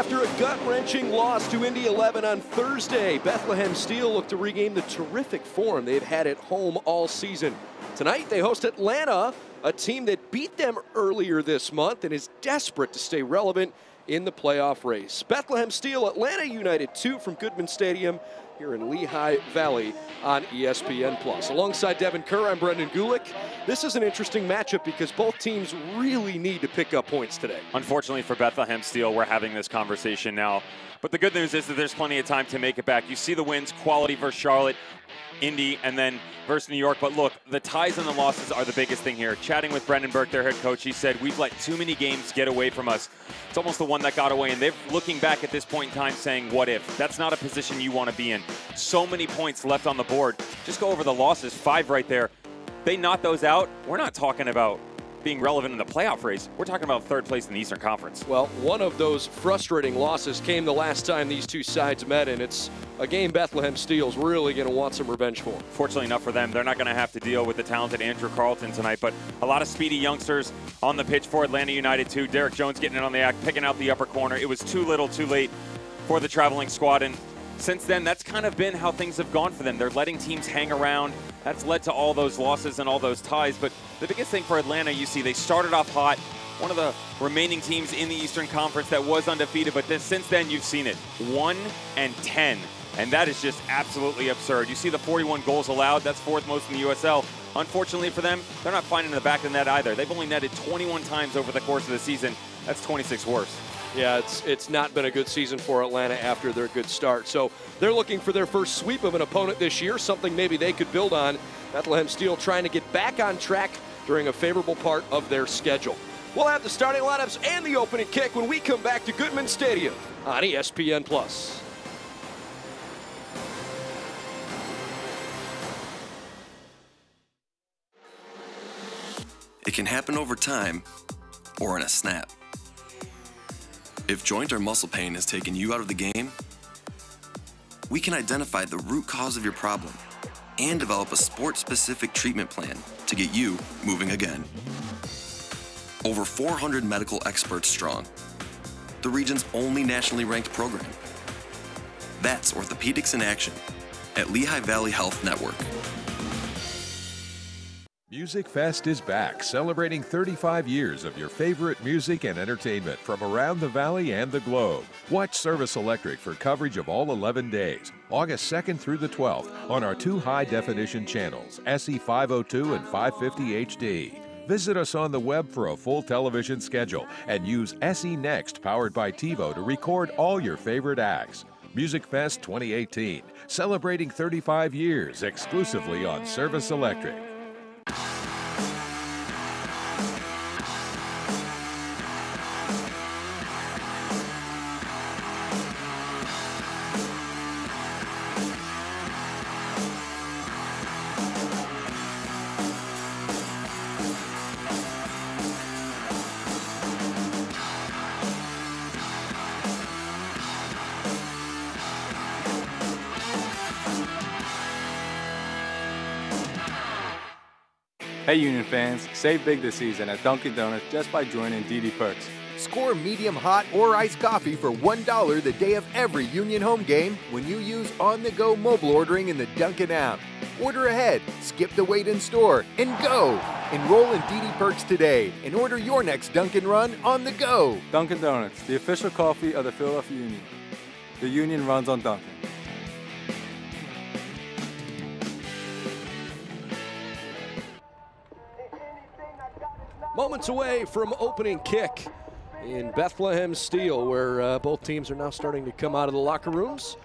After a gut-wrenching loss to Indy 11 on Thursday, Bethlehem Steel looked to regain the terrific form they've had at home all season. Tonight, they host Atlanta, a team that beat them earlier this month and is desperate to stay relevant in the playoff race. Bethlehem Steel, Atlanta United 2 from Goodman Stadium here in Lehigh Valley on ESPN+. Alongside Devin Kerr, I'm Brendan Gulick. This is an interesting matchup because both teams really need to pick up points today. Unfortunately for Bethlehem Steel, we're having this conversation now. But the good news is that there's plenty of time to make it back. You see the wins, quality versus Charlotte, Indy, and then versus New York. But look, the ties and the losses are the biggest thing here. Chatting with Brendan Burke, their head coach, he said, we've let too many games get away from us. It's almost the one that got away, and they're looking back at this point in time saying, what if? That's not a position you want to be in. So many points left on the board. Just go over the losses, 5 right there. They knock those out. We're not talking about being relevant in the playoff race. We're talking about 3rd place in the Eastern Conference. Well, one of those frustrating losses came the last time these two sides met, and it's a game Bethlehem Steel's really going to want some revenge for. Fortunately enough for them, they're not going to have to deal with the talented Andrew Carlton tonight, but a lot of speedy youngsters on the pitch for Atlanta United too. Derek Jones getting in on the act, picking out the upper corner. It was too little, too late for the traveling squad, and since then, that's kind of been how things have gone for them. They're letting teams hang around. That's led to all those losses and all those ties. But the biggest thing for Atlanta, you see, they started off hot. One of the remaining teams in the Eastern Conference that was undefeated. But since then, you've seen it. 1-10. And that is just absolutely absurd. You see the 41 goals allowed. That's 4th most in the USL. Unfortunately for them, they're not finding the back of the net either. They've only netted 21 times over the course of the season. That's 26 worse. Yeah, it's not been a good season for Atlanta after their good start. So they're looking for their first sweep of an opponent this year, something maybe they could build on. Bethlehem Steel trying to get back on track during a favorable part of their schedule. We'll have the starting lineups and the opening kick when we come back to Goodman Stadium on ESPN+. It can happen over time or in a snap. If joint or muscle pain has taken you out of the game, we can identify the root cause of your problem and develop a sport-specific treatment plan to get you moving again. Over 400 medical experts strong, the region's only nationally ranked program. That's Orthopedics in Action at Lehigh Valley Health Network. Music Fest is back, celebrating 35 years of your favorite music and entertainment from around the valley and the globe. Watch Service Electric for coverage of all 11 days, August 2nd through the 12th, on our 2 high-definition channels, SE 502 and 550 HD. Visit us on the web for a full television schedule and use SE Next, powered by TiVo, to record all your favorite acts. Music Fest 2018, celebrating 35 years exclusively on Service Electric. Hey Union fans, save big this season at Dunkin' Donuts just by joining DD Perks. Score medium hot or iced coffee for $1 the day of every Union home game when you use on-the-go mobile ordering in the Dunkin' app. Order ahead, skip the wait in store, and go! Enroll in DD Perks today and order your next Dunkin' run on the go. Dunkin' Donuts, the official coffee of the Philadelphia Union. The Union runs on Dunkin'. Moments away from opening kick in Bethlehem Steel, where both teams are now starting to come out of the locker rooms.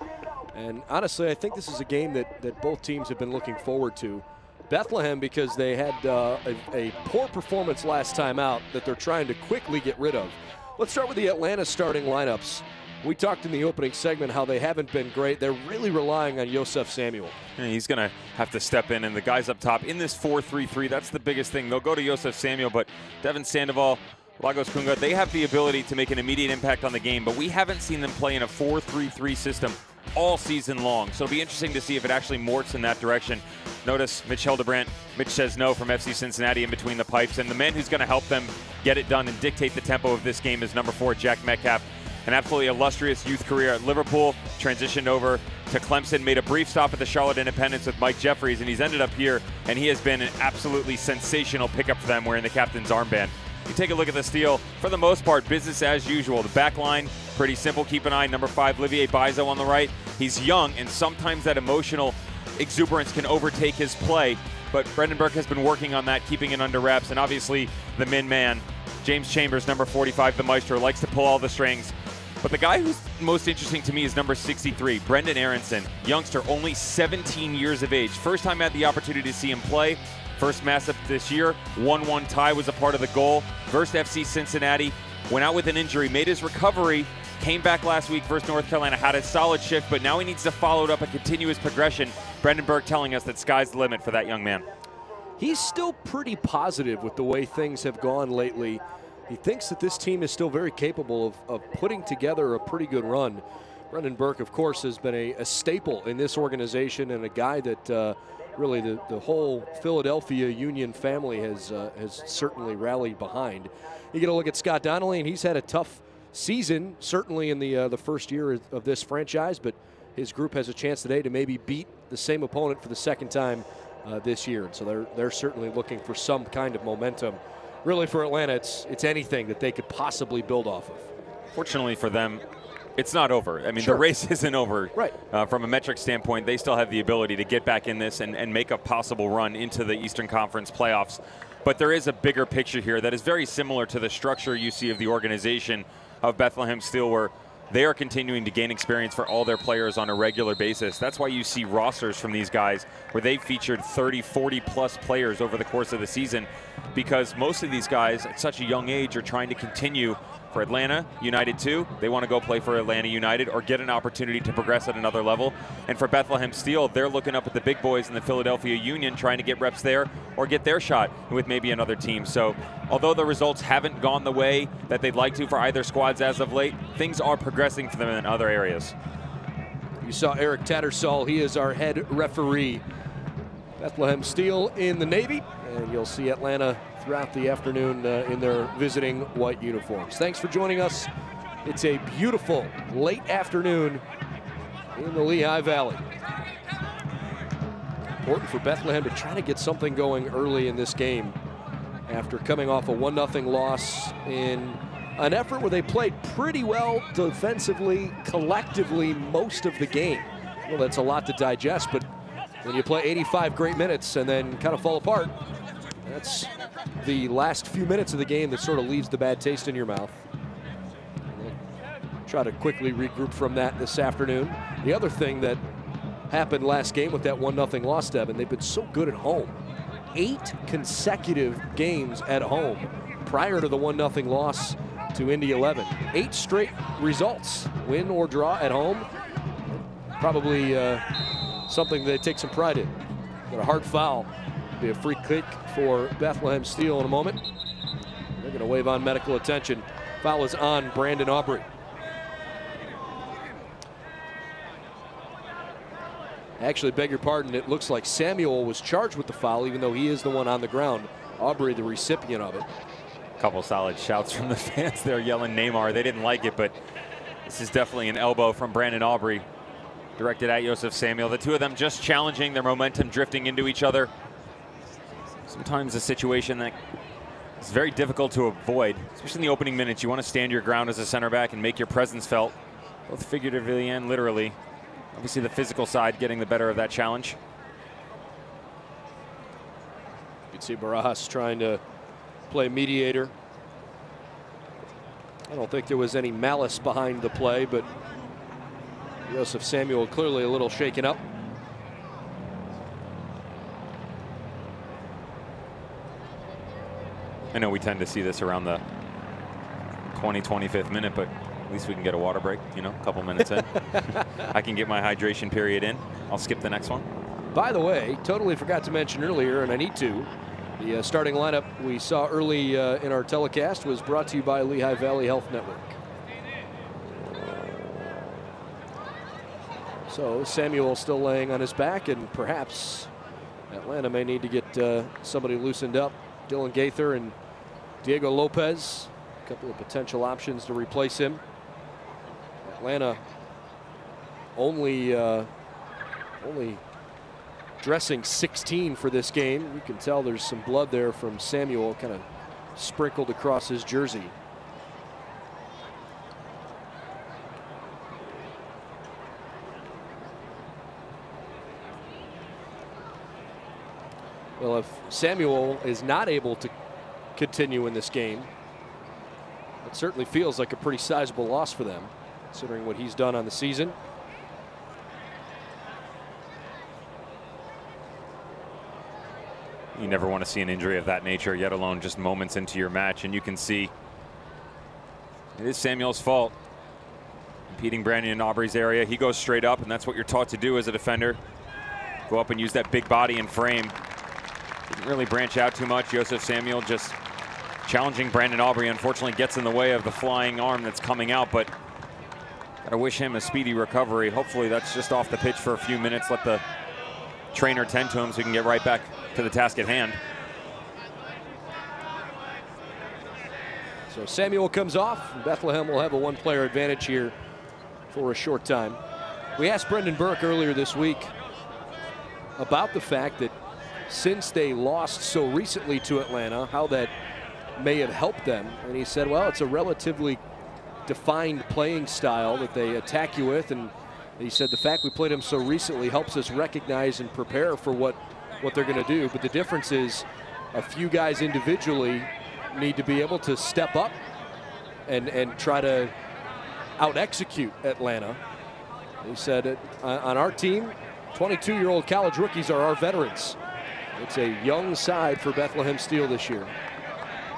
And honestly, I think this is a game that both teams have been looking forward to. Bethlehem, because they had a poor performance last time out that they're trying to quickly get rid of. Let's start with the Atlanta starting lineups. We talked in the opening segment how they haven't been great. They're really relying on Yosef Samuel. Yeah, he's going to have to step in, and the guys up top in this 4-3-3, that's the biggest thing. They'll go to Yosef Samuel, but Devin Sandoval, Lagos Kunga, they have the ability to make an immediate impact on the game, but we haven't seen them play in a 4-3-3 system all season long. So it'll be interesting to see if it actually morphs in that direction. Notice Mitch Hildebrandt, Mitch says no from FC Cincinnati in between the pipes, and the man who's going to help them get it done and dictate the tempo of this game is number 4, Jack Metcalf. an absolutely illustrious youth career at Liverpool, transitioned over to Clemson, made a brief stop at the Charlotte Independents with Mike Jeffries, and he's ended up here, and he has been an absolutely sensational pickup for them wearing the captain's armband. You take a look at the steal, for the most part, business as usual. The back line, pretty simple. Keep an eye, number 5, Olivier Bizo on the right. He's young, and sometimes that emotional exuberance can overtake his play, but Brendan Burke has been working on that, keeping it under wraps, and obviously the min man, James Chambers, number 45, the maestro, likes to pull all the strings. But the guy who's most interesting to me is number 63, Brendan Aronson, youngster, only 17 years of age. First time I had the opportunity to see him play. First matchup this year, 1-1 tie was a part of the goal. Versus FC Cincinnati, went out with an injury, made his recovery, came back last week versus North Carolina, had a solid shift, but now he needs to follow it up a continuous progression. Brendan Burke telling us that sky's the limit for that young man. He's still pretty positive with the way things have gone lately. He thinks that this team is still very capable of putting together a pretty good run. Brendan Burke, of course, has been a staple in this organization and a guy that really the whole Philadelphia Union family has certainly rallied behind. You get a look at Scott Donnelly, and he's had a tough season, certainly in the first year of this franchise, but his group has a chance today to maybe beat the same opponent for the second time this year. And so they're certainly looking for some kind of momentum. Really, for Atlanta, it's anything that they could possibly build off of. Fortunately for them, it's not over. I mean, sure, the race isn't over. Right. From a metric standpoint, they still have the ability to get back in this and make a possible run into the Eastern Conference playoffs. But there is a bigger picture here that is very similar to the structure you see of the organization of Bethlehem Steel, where they are continuing to gain experience for all their players on a regular basis. That's why you see rosters from these guys where they've featured 30, 40-plus players over the course of the season, because most of these guys at such a young age are trying to continue. For Atlanta United 2, they want to go play for Atlanta United or get an opportunity to progress at another level. And for Bethlehem Steel, they're looking up at the big boys in the Philadelphia Union, trying to get reps there or get their shot with maybe another team. So although the results haven't gone the way that they'd like to for either squads as of late, things are progressing for them in other areas. You saw Eric Tattersall. He is our head referee. Bethlehem Steel in the Navy, and you'll see Atlanta throughout the afternoon in their visiting white uniforms. Thanks for joining us. It's a beautiful late afternoon in the Lehigh Valley. Important for Bethlehem to try to get something going early in this game after coming off a 1-0 loss in an effort where they played pretty well defensively, collectively, most of the game. Well, that's a lot to digest, but when you play 85 great minutes and then kind of fall apart, that's the last few minutes of the game that sort of leaves the bad taste in your mouth. Try to quickly regroup from that this afternoon. The other thing that happened last game with that 1-0 loss, Devin, they've been so good at home. 8 consecutive games at home prior to the 1-0 loss to Indy 11. 8 straight results, win or draw at home. Probably something they take some pride in. Got a hard foul. Be a free kick for Bethlehem Steel in a moment. They're going to wave on medical attention. Foul is on Brandon Aubrey. Actually, beg your pardon, it looks like Samuel was charged with the foul, even though he is the one on the ground. Aubrey, the recipient of it. A couple solid shouts from the fans there yelling Neymar. They didn't like it, but this is definitely an elbow from Brandon Aubrey directed at Joseph Samuel. The two of them just challenging, their momentum drifting into each other. Sometimes a situation that is very difficult to avoid, especially in the opening minutes. You want to stand your ground as a center back and make your presence felt, both figuratively and literally. Obviously the physical side getting the better of that challenge. You can see Barajas trying to play mediator. I don't think there was any malice behind the play, but Joseph Samuel clearly a little shaken up. I know we tend to see this around the 25th minute, but at least we can get a water break, you know, a couple minutes in. I can get my hydration period in. I'll skip the next one. By the way, totally forgot to mention earlier, and I need to, the starting lineup we saw early in our telecast was brought to you by Lehigh Valley Health Network. So Samuel still laying on his back, and perhaps Atlanta may need to get somebody loosened up. Dylan Gaither and Diego Lopez, a couple of potential options to replace him. Atlanta only dressing 16 for this game. You can tell there's some blood there from Samuel kind of sprinkled across his jersey. Well, if Samuel is not able to continue in this game, it certainly feels like a pretty sizable loss for them, considering what he's done on the season. You never want to see an injury of that nature, yet alone just moments into your match, and you can see it is Samuel's fault. Impeding Brandon in Aubrey's area, he goes straight up, and that's what you're taught to do as a defender. Go up and use that big body and frame. Didn't really branch out too much. Joseph Samuel just challenging Brandon Aubrey. Unfortunately gets in the way of the flying arm that's coming out, but gotta wish him a speedy recovery. Hopefully that's just off the pitch for a few minutes. Let the trainer tend to him so he can get right back to the task at hand. So Samuel comes off. Bethlehem will have a one-player advantage here for a short time. We asked Brendan Burke earlier this week about the fact that since they lost so recently to Atlanta, how that may have helped them. And he said, well, it's a relatively defined playing style that they attack you with. And he said the fact we played them so recently helps us recognize and prepare for what they're going to do. But the difference is a few guys individually need to be able to step up and try to out-execute Atlanta. He said on our team, 22-year-old college rookies are our veterans. It's a young side for Bethlehem Steel this year.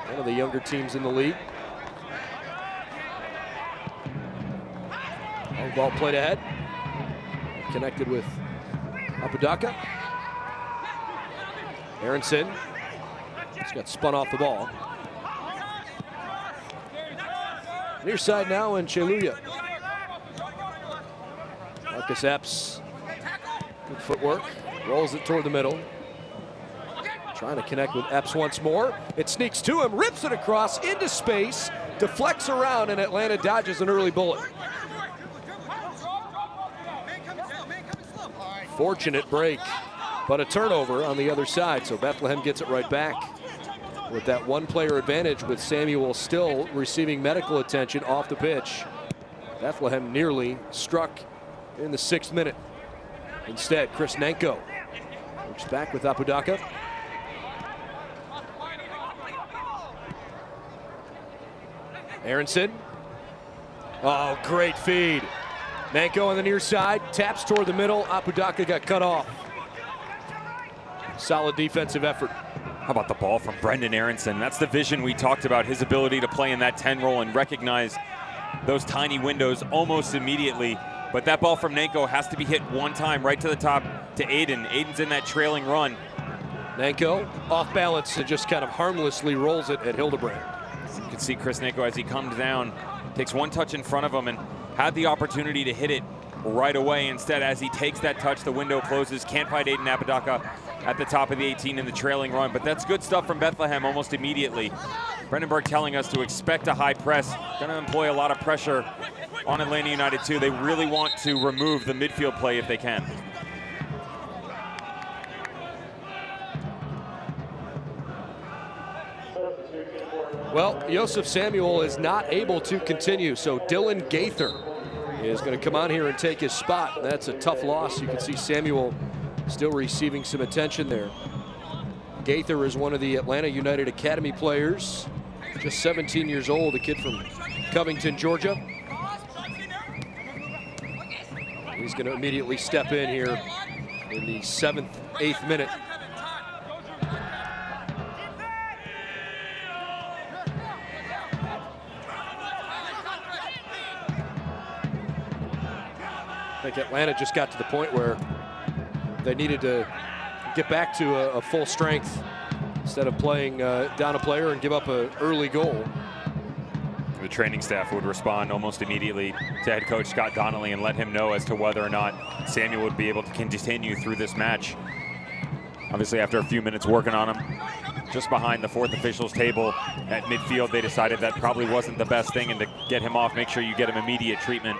One of the younger teams in the league. Long ball played ahead. Connected with Apodaca. Aronson just got spun off the ball. Near side now in Cheluya. Marcus Epps, good footwork, rolls it toward the middle. Trying to connect with Epps once more. It sneaks to him, rips it across into space, deflects around, and Atlanta dodges an early bullet. Fortunate break, but a turnover on the other side, so Bethlehem gets it right back with that one-player advantage, with Samuel still receiving medical attention off the pitch. Bethlehem nearly struck in the 6th minute. Instead, Chris Nanko works back with Apodaca. Aronson. Oh, great feed. Nanko on the near side, taps toward the middle. Apodaca got cut off. Solid defensive effort. How about the ball from Brendan Aronson? That's the vision we talked about, his ability to play in that 10 role and recognize those tiny windows almost immediately. But that ball from Nanko has to be hit one time right to the top to Aiden. Aiden's in that trailing run. Nanko off balance and just kind of harmlessly rolls it at Hildebrand. You can see Chris Nanko as he comes down, takes one touch in front of him and had the opportunity to hit it right away. Instead, as he takes that touch, the window closes. Can't find Aiden Apodaca at the top of the 18 in the trailing run. But that's good stuff from Bethlehem almost immediately. Brendan Burke telling us to expect a high press. Going to employ a lot of pressure on Atlanta United too. They really want to remove the midfield play if they can. Well, Joseph Samuel is not able to continue, so Dylan Gaither is going to come on here and take his spot. That's a tough loss. You can see Samuel still receiving some attention there. Gaither is one of the Atlanta United Academy players, just 17 years old, a kid from Covington, Georgia. He's going to immediately step in here in the 7th, 8th minute. I think Atlanta just got to the point where they needed to get back to a full strength instead of playing down a player and give up an early goal. The training staff would respond almost immediately to head coach Scott Donnelly and let him know as to whether or not Samuel would be able to continue through this match. Obviously, after a few minutes working on him, just behind the 4th officials table at midfield, they decided that probably wasn't the best thing, and to get him off, make sure you get him immediate treatment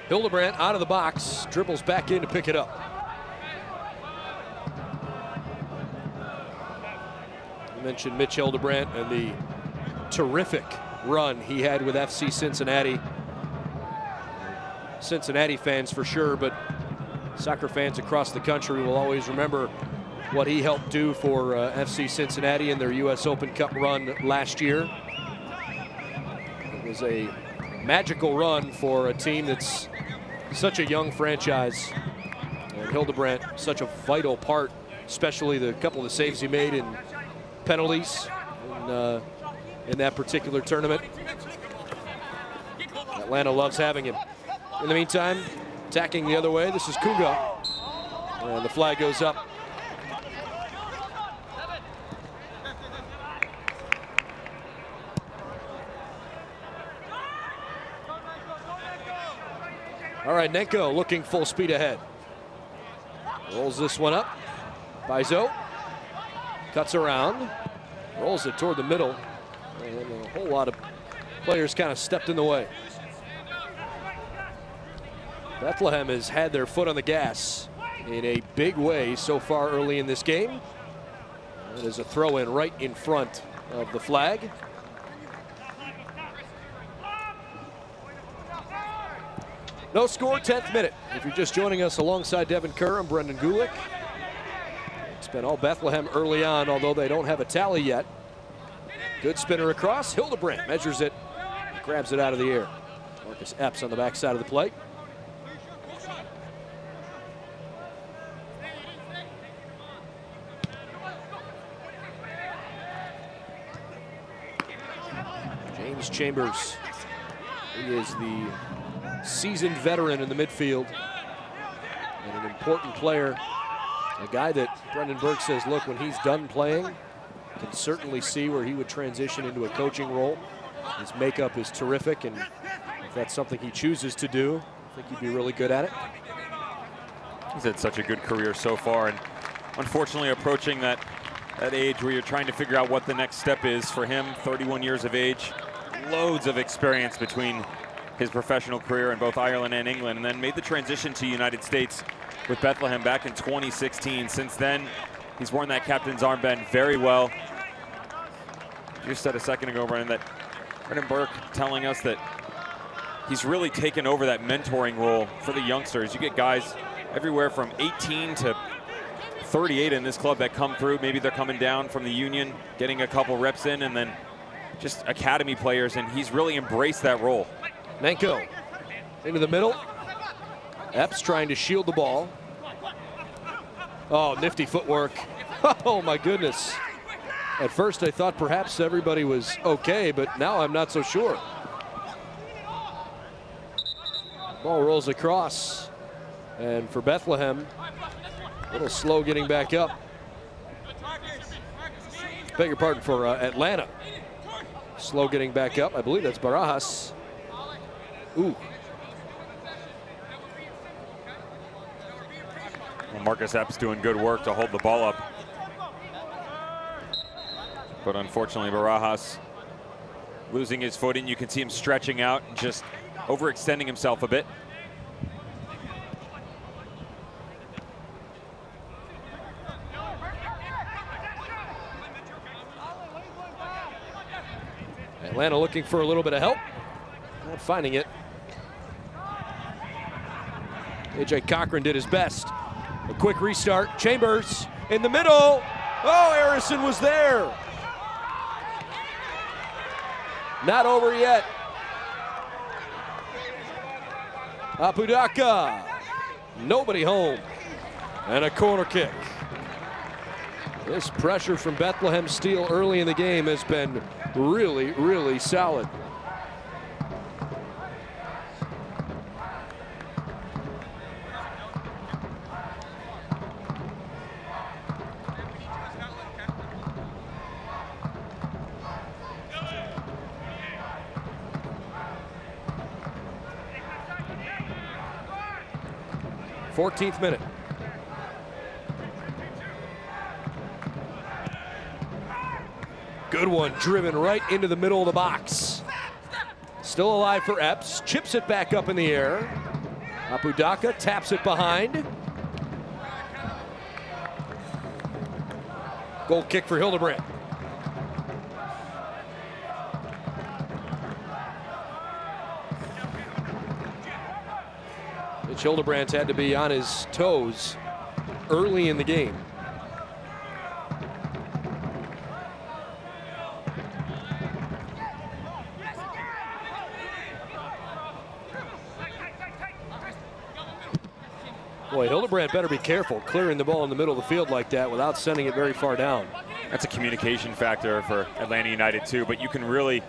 Hildebrandt out of the box, dribbles back in to pick it up. I mentioned Mitch Hildebrandt and the terrific run he had with FC Cincinnati. Cincinnati fans for sure, but soccer fans across the country will always remember what he helped do for FC Cincinnati in their U.S. Open Cup run last year. It was a magical run for a team that's such a young franchise. And Hildebrandt, such a vital part, especially the couple of the saves he made in penalties in that particular tournament. Atlanta loves having him. In the meantime, attacking the other way, this is Kuga. And the flag goes up. All right, Nenko looking full speed ahead. Rolls this one up. Bizo cuts around, rolls it toward the middle, and a whole lot of players kind of stepped in the way. Bethlehem has had their foot on the gas in a big way so far early in this game. It is a throw in right in front of the flag. No score, 10th minute. If you're just joining us alongside Devin Kerr, I'm Brendan Gulick. It's been all Bethlehem early on, although they don't have a tally yet. Good spinner across. Hildebrandt measures it, grabs it out of the air. Marcus Epps on the backside of the plate. James Chambers, he is the seasoned veteran in the midfield and an important player. A guy that Brendan Burke says, look, when he's done playing, can certainly see where he would transition into a coaching role. His makeup is terrific, and if that's something he chooses to do, I think he'd be really good at it. He's had such a good career so far, and unfortunately approaching that age where you're trying to figure out what the next step is for him. 31 years of age, loads of experience between his professional career in both Ireland and England, and then made the transition to United States with Bethlehem back in 2016. Since then, he's worn that captain's armband very well. You said a second ago, Brendan, that Brendan Burke telling us that he's really taken over that mentoring role for the youngsters. You get guys everywhere from 18 to 38 in this club that come through. Maybe they're coming down from the union, getting a couple reps in, and then just academy players, and he's really embraced that role. Nenko into the middle. Epps trying to shield the ball. Oh, nifty footwork. Oh, my goodness. At first, I thought perhaps everybody was okay, but now I'm not so sure. Ball rolls across. And for Bethlehem, a little slow getting back up. Beg your pardon, for Atlanta. Slow getting back up. I believe that's Barajas. Ooh. Well, Marcus Epps doing good work to hold the ball up. But unfortunately, Barajas losing his footing. You can see him stretching out, just overextending himself a bit. Atlanta looking for a little bit of help. Not finding it. AJ Cochran did his best. A quick restart. Chambers in the middle. Oh, Harrison was there. Not over yet. Apudaka. Nobody home. And a corner kick. This pressure from Bethlehem Steel early in the game has been really, really solid. Fourteenth minute. Good one, driven right into the middle of the box. Still alive for Epps, chips it back up in the air. Apudaka taps it behind. Goal kick for Hildebrand. Mitch Hildebrand's had to be on his toes early in the game. Boy, Hildebrand better be careful clearing the ball in the middle of the field like that without sending it very far down. That's a communication factor for Atlanta United too, but you can really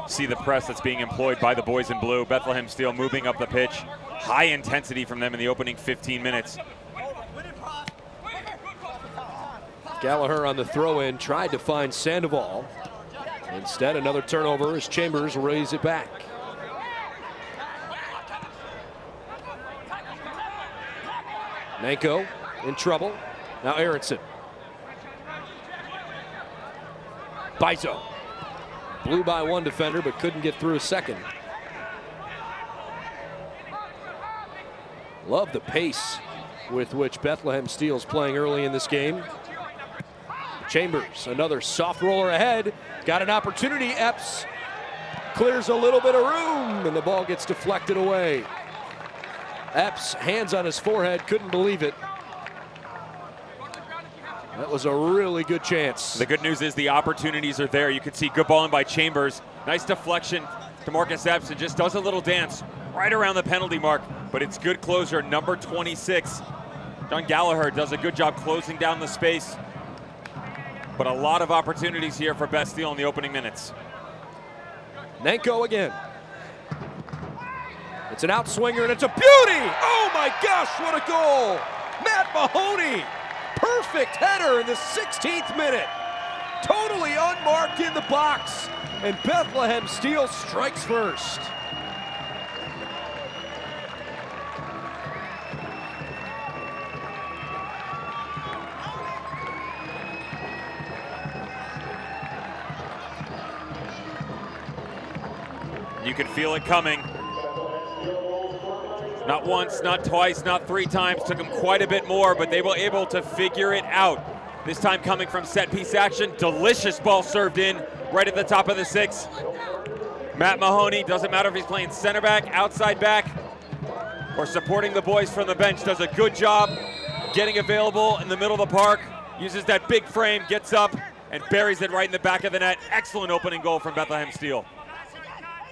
see the press that's being employed by the boys in blue. Bethlehem Steel moving up the pitch. High intensity from them in the opening 15 minutes. Gallagher on the throw-in tried to find Sandoval. Instead, another turnover as Chambers raise it back. Nanko in trouble. Now Aronson. Bizo. Blew by one defender but couldn't get through a second. Love the pace with which Bethlehem Steel's playing early in this game. Chambers, another soft roller ahead. Got an opportunity. Epps clears a little bit of room and the ball gets deflected away. Epps, hands on his forehead, couldn't believe it. That was a really good chance. The good news is the opportunities are there. You can see good balling by Chambers. Nice deflection to Marcus Epps, and just does a little dance right around the penalty mark. But it's good closure, number 26. John Gallagher does a good job closing down the space. But a lot of opportunities here for Beth Steel in the opening minutes. Nanko again. It's an outswinger and it's a beauty! Oh my gosh, what a goal! Matt Mahoney, perfect header in the 16th minute. Totally unmarked in the box, and Bethlehem Steel strikes first. You can feel it coming. Not once, not twice, not three times. Took them quite a bit more, but they were able to figure it out. This time coming from set piece action. Delicious ball served in right at the top of the six. Matt Mahoney, doesn't matter if he's playing center back, outside back, or supporting the boys from the bench, does a good job getting available in the middle of the park. Uses that big frame, gets up, and buries it right in the back of the net. Excellent opening goal from Bethlehem Steel.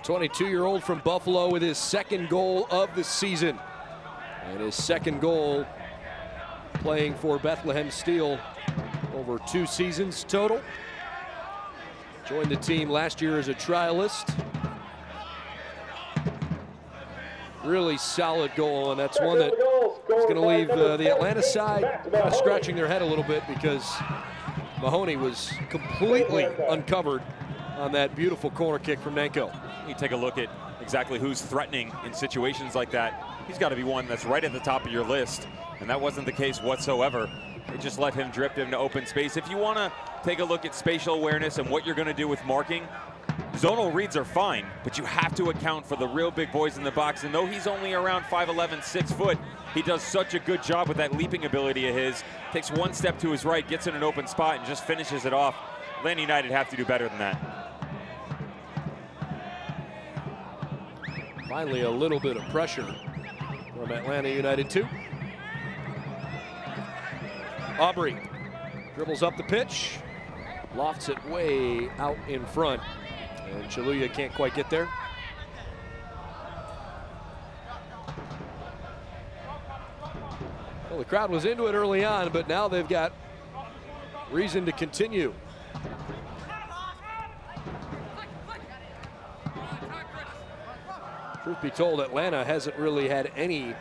22-year-old from Buffalo with his second goal of the season. And his second goal playing for Bethlehem Steel over 2 seasons total. Joined the team last year as a trialist. Really solid goal, and that's one that is going to leave the Atlanta side kind of scratching their head a little bit because Mahoney was completely uncovered on that beautiful corner kick from Nanko. You take a look at exactly who's threatening in situations like that. He's got to be one that's right at the top of your list, and that wasn't the case whatsoever. They just let him drift into open space. If you want to take a look at spatial awareness and what you're going to do with marking, zonal reads are fine, but you have to account for the real big boys in the box. And though he's only around 5'11", 6 foot, he does such a good job with that leaping ability of his. Takes one step to his right, gets in an open spot, and just finishes it off. Atlanta United have to do better than that. Finally, a little bit of pressure from Atlanta United 2. Aubrey dribbles up the pitch, lofts it way out in front, and Chaluya can't quite get there. Well, the crowd was into it early on, but now they've got reason to continue. Truth be told, Atlanta hasn't really had any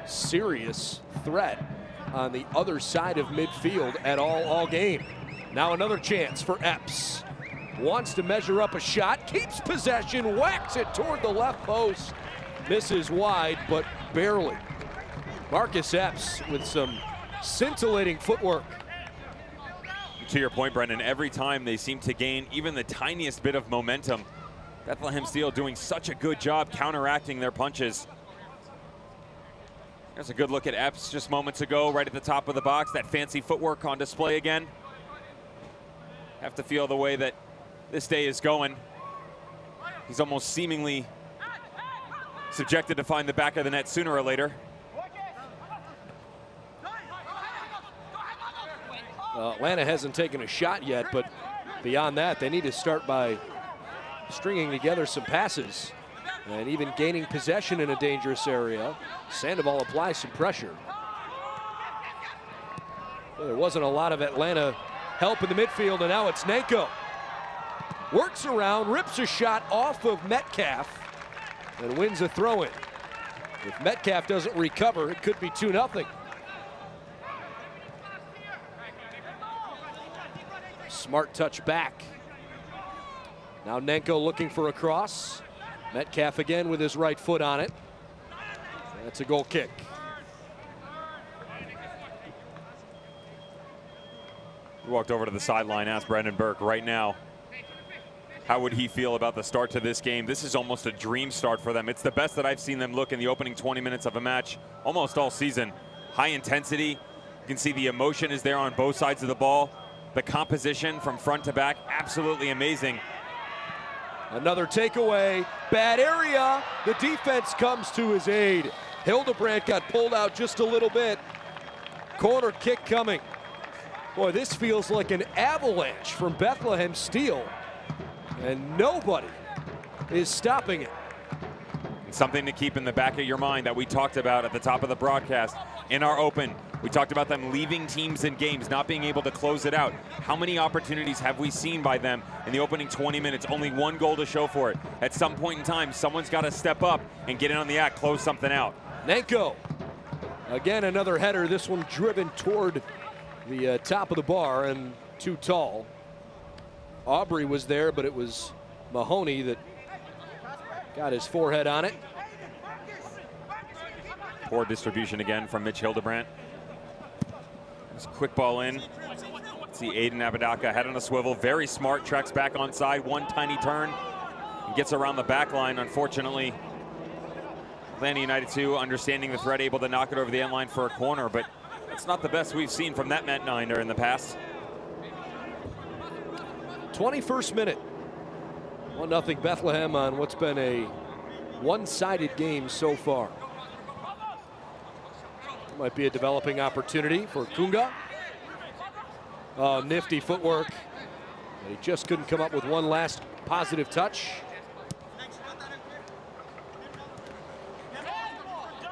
serious threat on the other side of midfield at all game. Now another chance for Epps. Wants to measure up a shot, keeps possession, whacks it toward the left post. Misses wide, but barely. Marcus Epps with some scintillating footwork. To your point, Brendan, every time they seem to gain even the tiniest bit of momentum, Bethlehem Steel doing such a good job counteracting their punches. There's a good look at Epps just moments ago, right at the top of the box. That fancy footwork on display again. Have to feel the way that this day is going. He's almost seemingly subjected to find the back of the net sooner or later. Atlanta hasn't taken a shot yet, but beyond that, they need to start by stringing together some passes and even gaining possession in a dangerous area. Sandoval applies some pressure. Well, there wasn't a lot of Atlanta help in the midfield, and now it's Nanko. Works around, rips a shot off of Metcalf, and wins a throw-in. If Metcalf doesn't recover, it could be 2-0. Smart touch back. Now Nanko looking for a cross. Metcalf again with his right foot on it. That's a goal kick. We walked over to the sideline, asked Brendan Burke right now, how would he feel about the start to this game? This is almost a dream start for them. It's the best that I've seen them look in the opening 20 minutes of a match almost all season. High intensity. You can see the emotion is there on both sides of the ball. The composition from front to back, absolutely amazing. Another takeaway, bad area. The defense comes to his aid. Hildebrandt got pulled out just a little bit. Corner kick coming. Boy, this feels like an avalanche from Bethlehem Steel, and nobody is stopping it. Something to keep in the back of your mind that we talked about at the top of the broadcast in our open. We talked about them leaving teams in games, not being able to close it out. How many opportunities have we seen by them in the opening 20 minutes? Only one goal to show for it. At some point in time, someone's got to step up and get in on the act, close something out. Nanko, again another header, this one driven toward the top of the bar and too tall. Aubrey was there, but it was Mahoney that got his forehead on it. Poor distribution again from Mitch Hildebrandt. Just quick ball in. See Aiden Apodaca head on a swivel. Very smart, tracks back onside. One tiny turn and gets around the back line. Unfortunately, Atlanta United 2 understanding the threat, able to knock it over the end line for a corner, but that's not the best we've seen from that Met Niner in the past. 21st minute. 1-0 Bethlehem on what's been a one-sided game so far. Might be a developing opportunity for Kunga. Oh, nifty footwork. And he just couldn't come up with one last positive touch.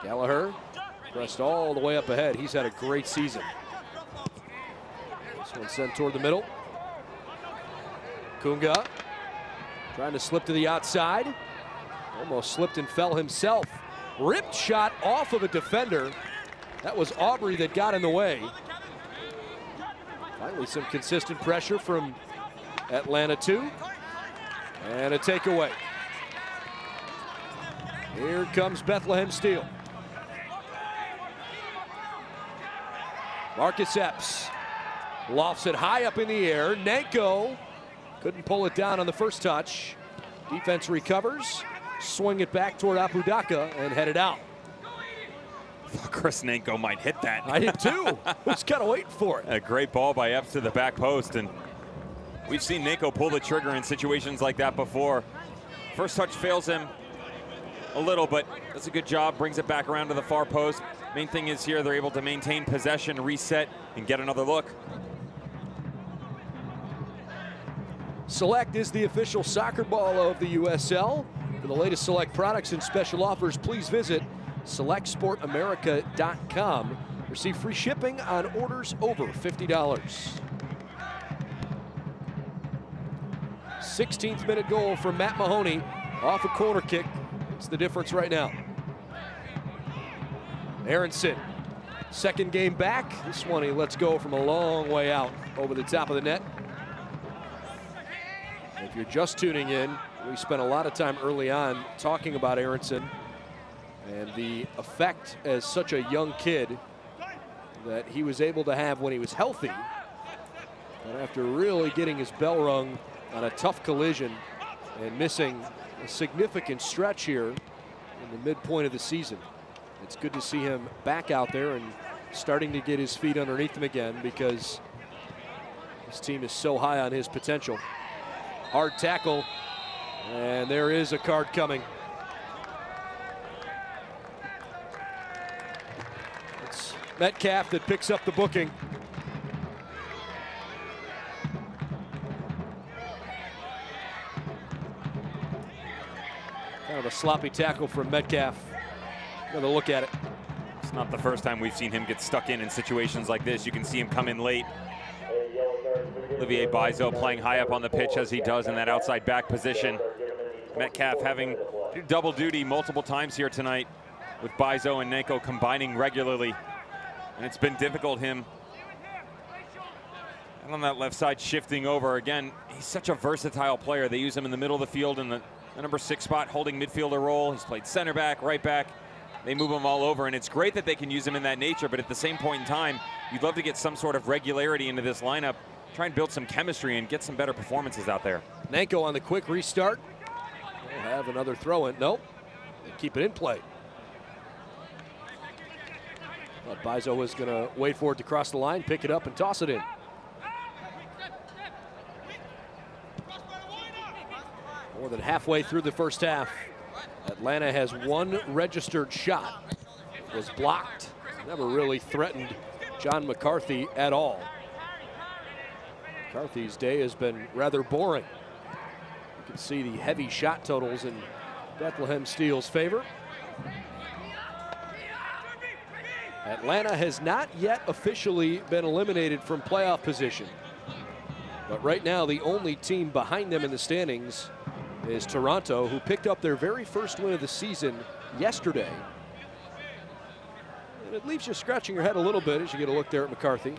Gallagher pressed all the way up ahead. He's had a great season. This one sent toward the middle. Kunga trying to slip to the outside. Almost slipped and fell himself. Ripped shot off of a defender. That was Aubrey that got in the way. Finally, some consistent pressure from Atlanta 2. And a takeaway. Here comes Bethlehem Steel. Marcus Epps lofts it high up in the air. Nanko couldn't pull it down on the first touch. Defense recovers, swing it back toward Apodaca and head it out. Chris Nanko might hit that. I did too. Was kind of waiting for it. A great ball by Epps to the back post, and we've seen Nanko pull the trigger in situations like that before. First touch fails him a little, but does a good job, brings it back around to the far post. Main thing is here they're able to maintain possession, reset, and get another look. Select is the official soccer ball of the USL. For the latest Select products and special offers, please visit SelectSportAmerica.com. Receive free shipping on orders over $50. 16th minute goal from Matt Mahoney off a corner kick. It's the difference right now. Aronson, second game back. This one he lets go from a long way out over the top of the net. If you're just tuning in, we spent a lot of time early on talking about Aronson and the effect as such a young kid that he was able to have when he was healthy. But after really getting his bell rung on a tough collision and missing a significant stretch here in the midpoint of the season. it's good to see him back out there and starting to get his feet underneath him again, because this team is so high on his potential. Hard tackle, and there is a card coming. It's Metcalf that picks up the booking. Kind of a sloppy tackle from Metcalf. Another look at it. It's not the first time we've seen him get stuck in situations like this. You can see him come in late. Olivier Bizeau playing high up on the pitch as he does in that outside back position. Metcalf having double duty multiple times here tonight, with Bizeau and Nanko combining regularly. And it's been difficult, him. And on that left side shifting over again, he's such a versatile player. They use him in the middle of the field in the number 6 spot, holding midfielder role. He's played center back, right back. They move him all over, and it's great that they can use him in that nature, but at the same point in time, you'd love to get some sort of regularity into this lineup, try and build some chemistry and get some better performances out there. Nanko on the quick restart. They'll have another throw in. Nope. They keep it in play. But Bizeau was going to wait for it to cross the line, pick it up, and toss it in. More than halfway through the first half, Atlanta has one registered shot. It was blocked. Never really threatened John McCarthy at all. McCarthy's day has been rather boring. You can see the heavy shot totals in Bethlehem Steel's favor. Atlanta has not yet officially been eliminated from playoff position. But right now, the only team behind them in the standings is Toronto, who picked up their very first win of the season yesterday. And it leaves you scratching your head a little bit as you get a look there at McCarthy,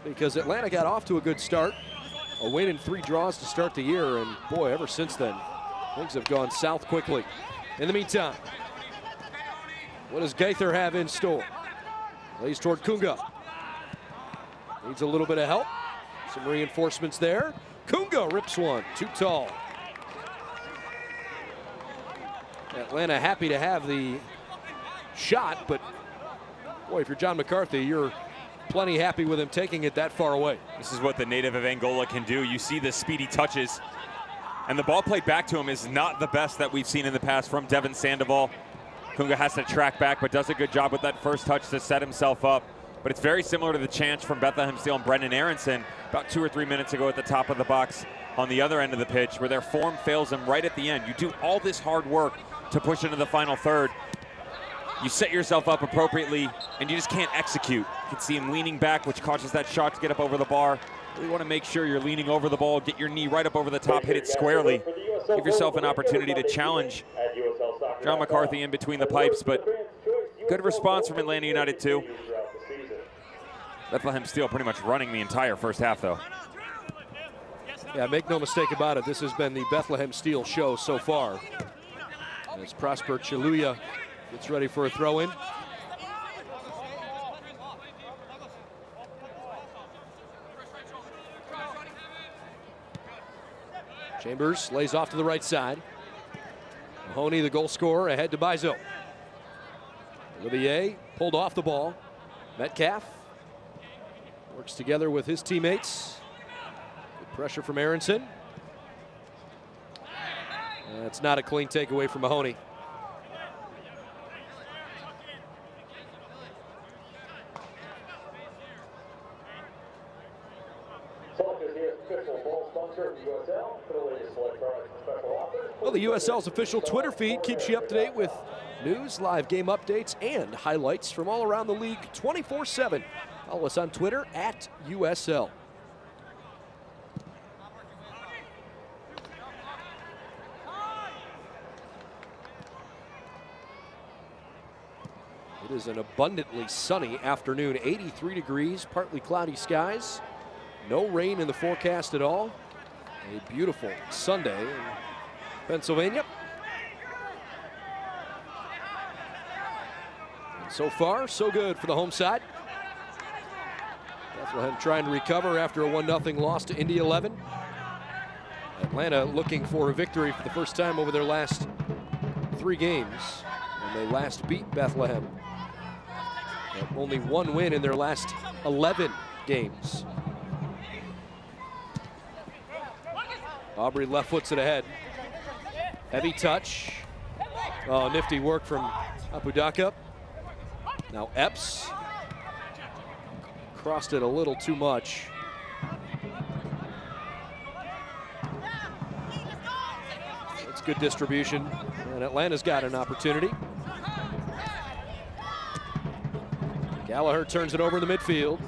because Atlanta got off to a good start, a win and 3 draws to start the year, and boy, ever since then, things have gone south quickly. In the meantime, what does Gaither have in store? Lays toward Kunga. Needs a little bit of help. Some reinforcements there. Kunga rips one, too tall. Atlanta happy to have the shot, but boy, if you're John McCarthy, you're plenty happy with him taking it that far away. This is what the native of Angola can do. You see the speedy touches, and the ball played back to him is not the best that we've seen in the past from Devin Sandoval. Kunga has to track back, but does a good job with that first touch to set himself up. But it's very similar to the chance from Bethlehem Steel and Brendan Aronson about 2 or 3 minutes ago at the top of the box on the other end of the pitch, where their form fails them right at the end. You do all this hard work to push into the final third. You set yourself up appropriately, and you just can't execute. You can see him leaning back, which causes that shot to get up over the bar. You want to make sure you're leaning over the ball, get your knee right up over the top, hit it squarely. Give yourself an opportunity to challenge John McCarthy in between the pipes, but good response from Atlanta United too. Bethlehem Steel pretty much running the entire first half, though. Yeah, make no mistake about it. This has been the Bethlehem Steel show so far. As Prosper Chiluya gets ready for a throw-in. Chambers lays off to the right side. Mahoney, the goal scorer, ahead to Bizeau. Olivier pulled off the ball. Metcalf works together with his teammates. Good pressure from Aronson. That's not a clean takeaway from Mahoney. Well, the USL's official Twitter feed keeps you up to date with news, live game updates, and highlights from all around the league 24/7. Follow us on Twitter at USL. It is an abundantly sunny afternoon, 83 degrees, partly cloudy skies. No rain in the forecast at all. A beautiful Sunday in Pennsylvania. And so far, so good for the home side. Bethlehem trying to recover after a 1-0 loss to Indy 11. Atlanta looking for a victory for the first time over their last 3 games. when they last beat Bethlehem. Only one win in their last 11 games. Aubrey left foots it ahead. Heavy touch. Oh, nifty work from Apudaka. Now Epps crossed it a little too much. That's good distribution, and Atlanta's got an opportunity. Gallagher turns it over in the midfield.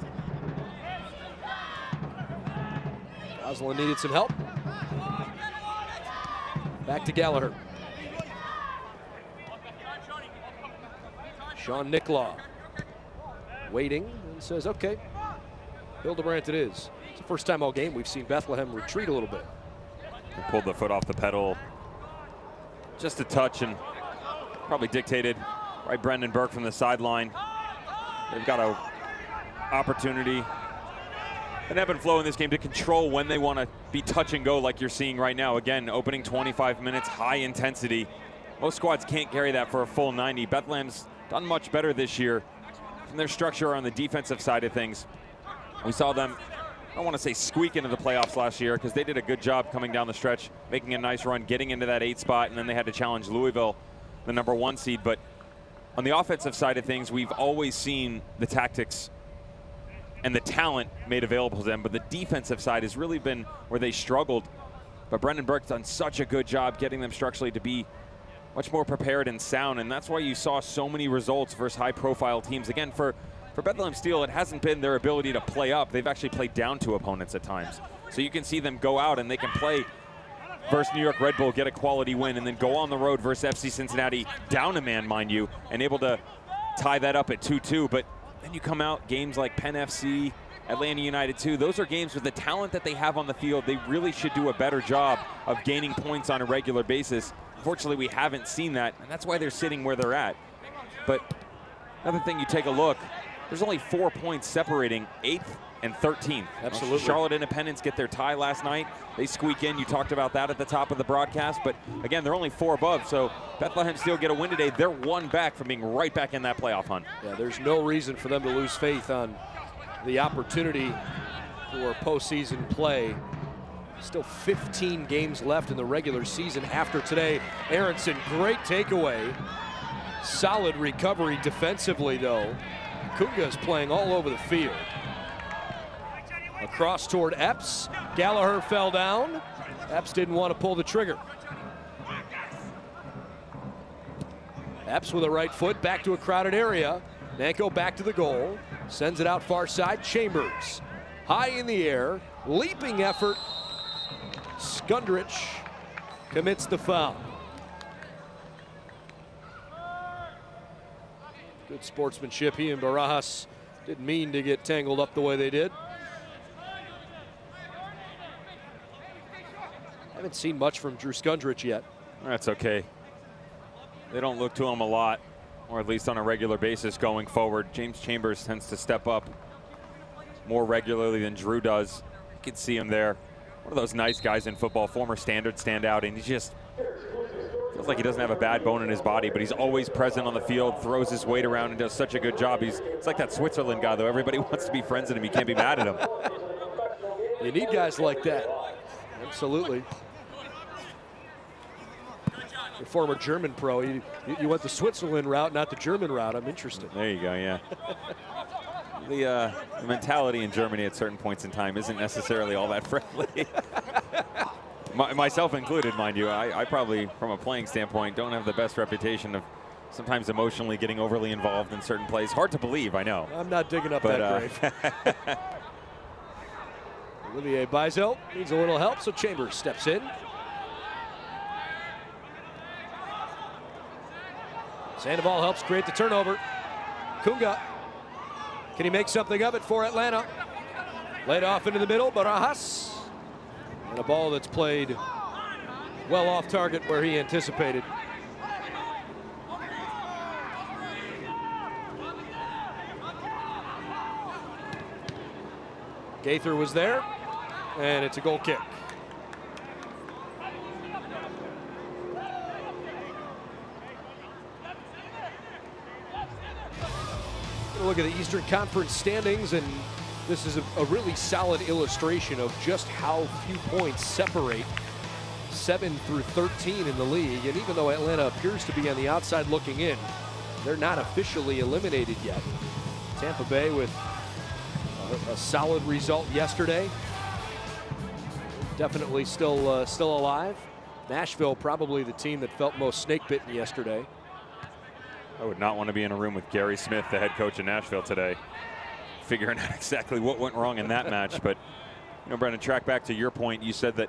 Goslin needed some help. Back to Gallagher. Sean Nicklaw waiting and says, okay, Hildebrandt it is. It's the first time all game we've seen Bethlehem retreat a little bit. They pulled the foot off the pedal just a touch and probably dictated right Brendan Burke from the sideline. They've got an opportunity, an ebb and flow in this game to control when they want to be touch and go like you're seeing right now. Again, opening 25 minutes, high intensity. Most squads can't carry that for a full 90. Bethlehem's done much better this year from their structure on the defensive side of things. We saw them, I don't want to say squeak into the playoffs last year because they did a good job coming down the stretch, making a nice run, getting into that 8 spot, and then they had to challenge Louisville, the #1 seed. But on the offensive side of things, we've always seen the tactics and the talent made available to them, but the defensive side has really been where they struggled. But Brendan Burke's done such a good job getting them structurally to be much more prepared and sound, and that's why you saw so many results versus high-profile teams. Again, for Bethlehem Steel, it hasn't been their ability to play up. They've actually played down to opponents at times. So you can see them go out and they can play versus New York Red Bull, get a quality win, and then go on the road versus FC Cincinnati, down a man, mind you, and able to tie that up at 2-2. But then you come out, games like Penn FC, Atlanta United 2, those are games with the talent that they have on the field. They really should do a better job of gaining points on a regular basis. Unfortunately, we haven't seen that, and that's why they're sitting where they're at. But another thing, you take a look, there's only 4 points separating 8th and 13th. Absolutely. Charlotte Independence get their tie last night. They squeak in. You talked about that at the top of the broadcast. But again, they're only 4 above. So Bethlehem Steel get a win today. They're 1 back from being right back in that playoff hunt. Yeah, there's no reason for them to lose faith on the opportunity for postseason play. Still 15 games left in the regular season after today. Aronson, great takeaway. Solid recovery defensively, though. Kunga's playing all over the field. Across toward Epps. Gallagher fell down. Epps didn't want to pull the trigger. Epps with a right foot back to a crowded area. Nanko back to the goal. Sends it out far side. Chambers high in the air. Leaping effort. Skundrich commits the foul. Good sportsmanship. He and Barajas didn't mean to get tangled up the way they did. Haven't seen much from Drew Skundrich yet. That's okay. They don't look to him a lot, or at least on a regular basis going forward. James Chambers tends to step up more regularly than Drew does. You can see him there. One of those nice guys in football, former Standard standout, and he just feels like he doesn't have a bad bone in his body, but he's always present on the field, throws his weight around, and does such a good job. It's like that Switzerland guy, though. Everybody wants to be friends with him. You can't be mad at him. You need guys like that. Absolutely. Your former German pro, you went the Switzerland route, not the German route. I'm interested. There you go, yeah. The mentality in Germany at certain points in time isn't necessarily all that friendly. Myself included, mind you. I probably, from a playing standpoint, don't have the best reputation of sometimes emotionally getting overly involved in certain plays. Hard to believe, I know. I'm not digging up that grave. Olivier Bizel needs a little help, so Chambers steps in. Sandoval helps create the turnover. Kunga, can he make something of it for Atlanta? Laid off into the middle, Barajas. And a ball that's played well off target where he anticipated. Gaither was there, and it's a goal kick. Look at the Eastern Conference standings, and this is a really solid illustration of just how few points separate 7 through 13 in the league. And even though Atlanta appears to be on the outside looking in, they're not officially eliminated yet. Tampa Bay with a solid result yesterday. Definitely still alive. Nashville probably the team that felt most snake bitten yesterday. I would not want to be in a room with Gary Smith, the head coach of Nashville today, figuring out exactly what went wrong in that match. But, you know, Brendan, track back to your point. You said that,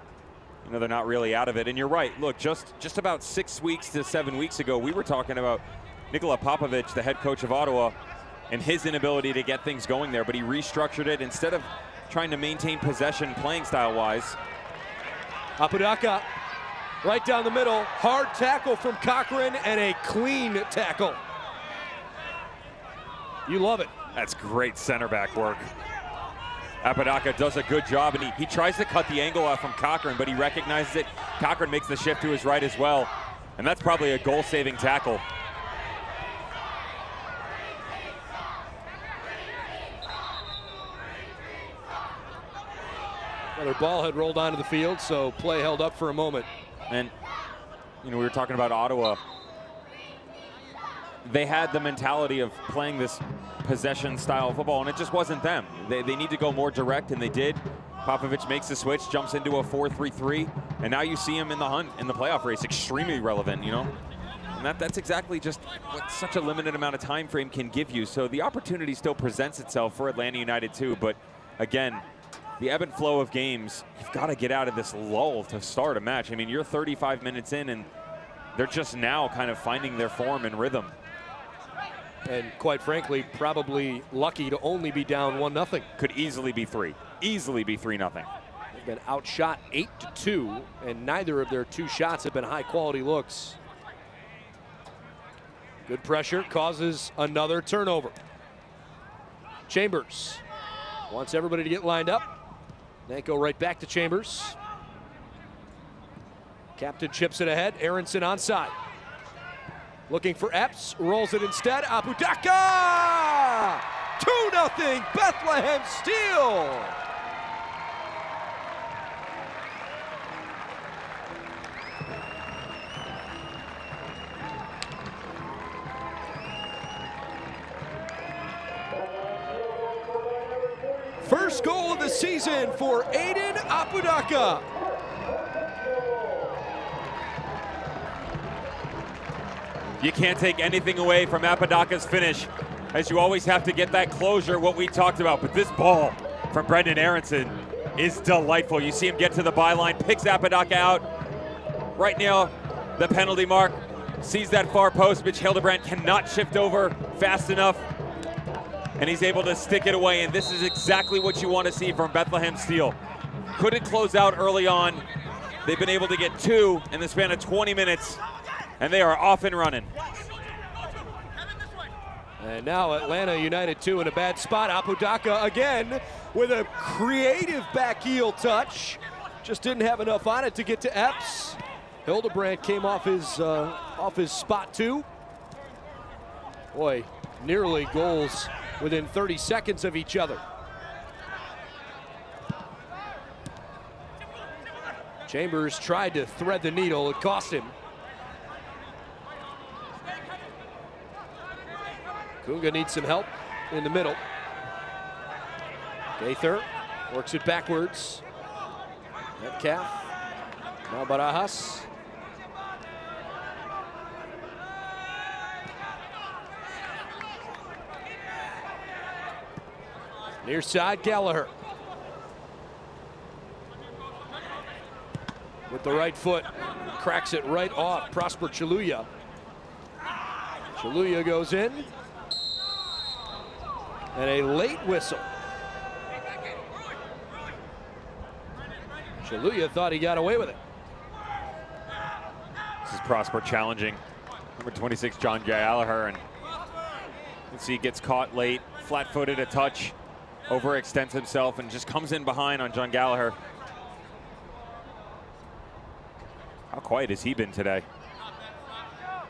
you know, they're not really out of it. And you're right. Look, just about 6 weeks to 7 weeks ago, we were talking about Nikola Popovic, the head coach of Ottawa, and his inability to get things going there. But he restructured it. Instead of trying to maintain possession playing style-wise. Apodaca right down the middle. Hard tackle from Cochran and a clean tackle. You love it. That's great center back work. Apodaca does a good job, and he tries to cut the angle off from Cochran, but he recognizes it. Cochran makes the shift to his right as well, and that's probably a goal-saving tackle. Another ball had rolled onto the field, so play held up for a moment. And, you know, we were talking about Ottawa. They had the mentality of playing this possession style of football, and it just wasn't them. They need to go more direct, and they did. Popovic makes the switch, jumps into a 4-3-3, and now you see him in the hunt, in the playoff race, extremely relevant, you know? And that's exactly just what such a limited amount of time frame can give you. So the opportunity still presents itself for Atlanta United too, but again, the ebb and flow of games, you've got to get out of this lull to start a match. I mean, you're 35 minutes in, and they're just now kind of finding their form and rhythm. And quite frankly, probably lucky to only be down 1-0. Could easily be 3. Easily be 3-0. They've been outshot 8-2, and neither of their 2 shots have been high-quality looks. Good pressure causes another turnover. Chambers wants everybody to get lined up. They go right back to Chambers. Captain chips it ahead. Aronson onside. Looking for Epps, rolls it instead. Apodaca! 2-0 Bethlehem Steel! First goal of the season for Aiden Apodaca. You can't take anything away from Apodaca's finish, as you always have to get that closure, what we talked about. But this ball from Brendan Aronson is delightful. You see him get to the byline, picks Apodaca out right now, the penalty mark, sees that far post. Mitch Hildebrand cannot shift over fast enough, and he's able to stick it away. And this is exactly what you want to see from Bethlehem Steel. Couldn't close out early on. They've been able to get 2 in the span of 20 minutes. And they are off and running. And now Atlanta United 2 in a bad spot. Apodaca again with a creative back heel touch. Just didn't have enough on it to get to Epps. Hildebrand came off his spot too. Boy, nearly goals within 30 seconds of each other. Chambers tried to thread the needle. It cost him. Kunga needs some help in the middle. Gaither works it backwards. Metcalf. Now Barajas. Near side, Gallagher. With the right foot, cracks it right off. Prosper Chaluya. Chaluya goes in. And a late whistle. Chaluya thought he got away with it. This is Prosper challenging number 26, John Gallagher, and you can see he gets caught late, flat-footed a touch, overextends himself, and just comes in behind on John Gallagher. How quiet has he been today?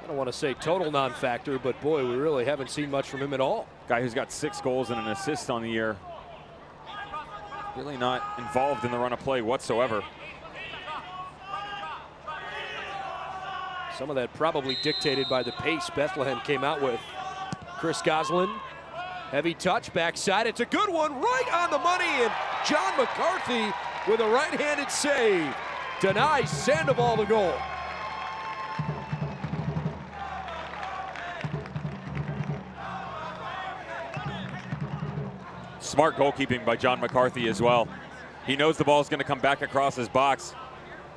I don't want to say total non-factor, but boy, we really haven't seen much from him at all. Guy who's got 6 goals and an assist on the year. Really not involved in the run of play whatsoever. Some of that probably dictated by the pace Bethlehem came out with. Chris Goslin, heavy touch, backside. It's a good one, right on the money, and John McCarthy with a right-handed save denies Sandoval the goal. Smart goalkeeping by John McCarthy as well. He knows the ball's going to come back across his box.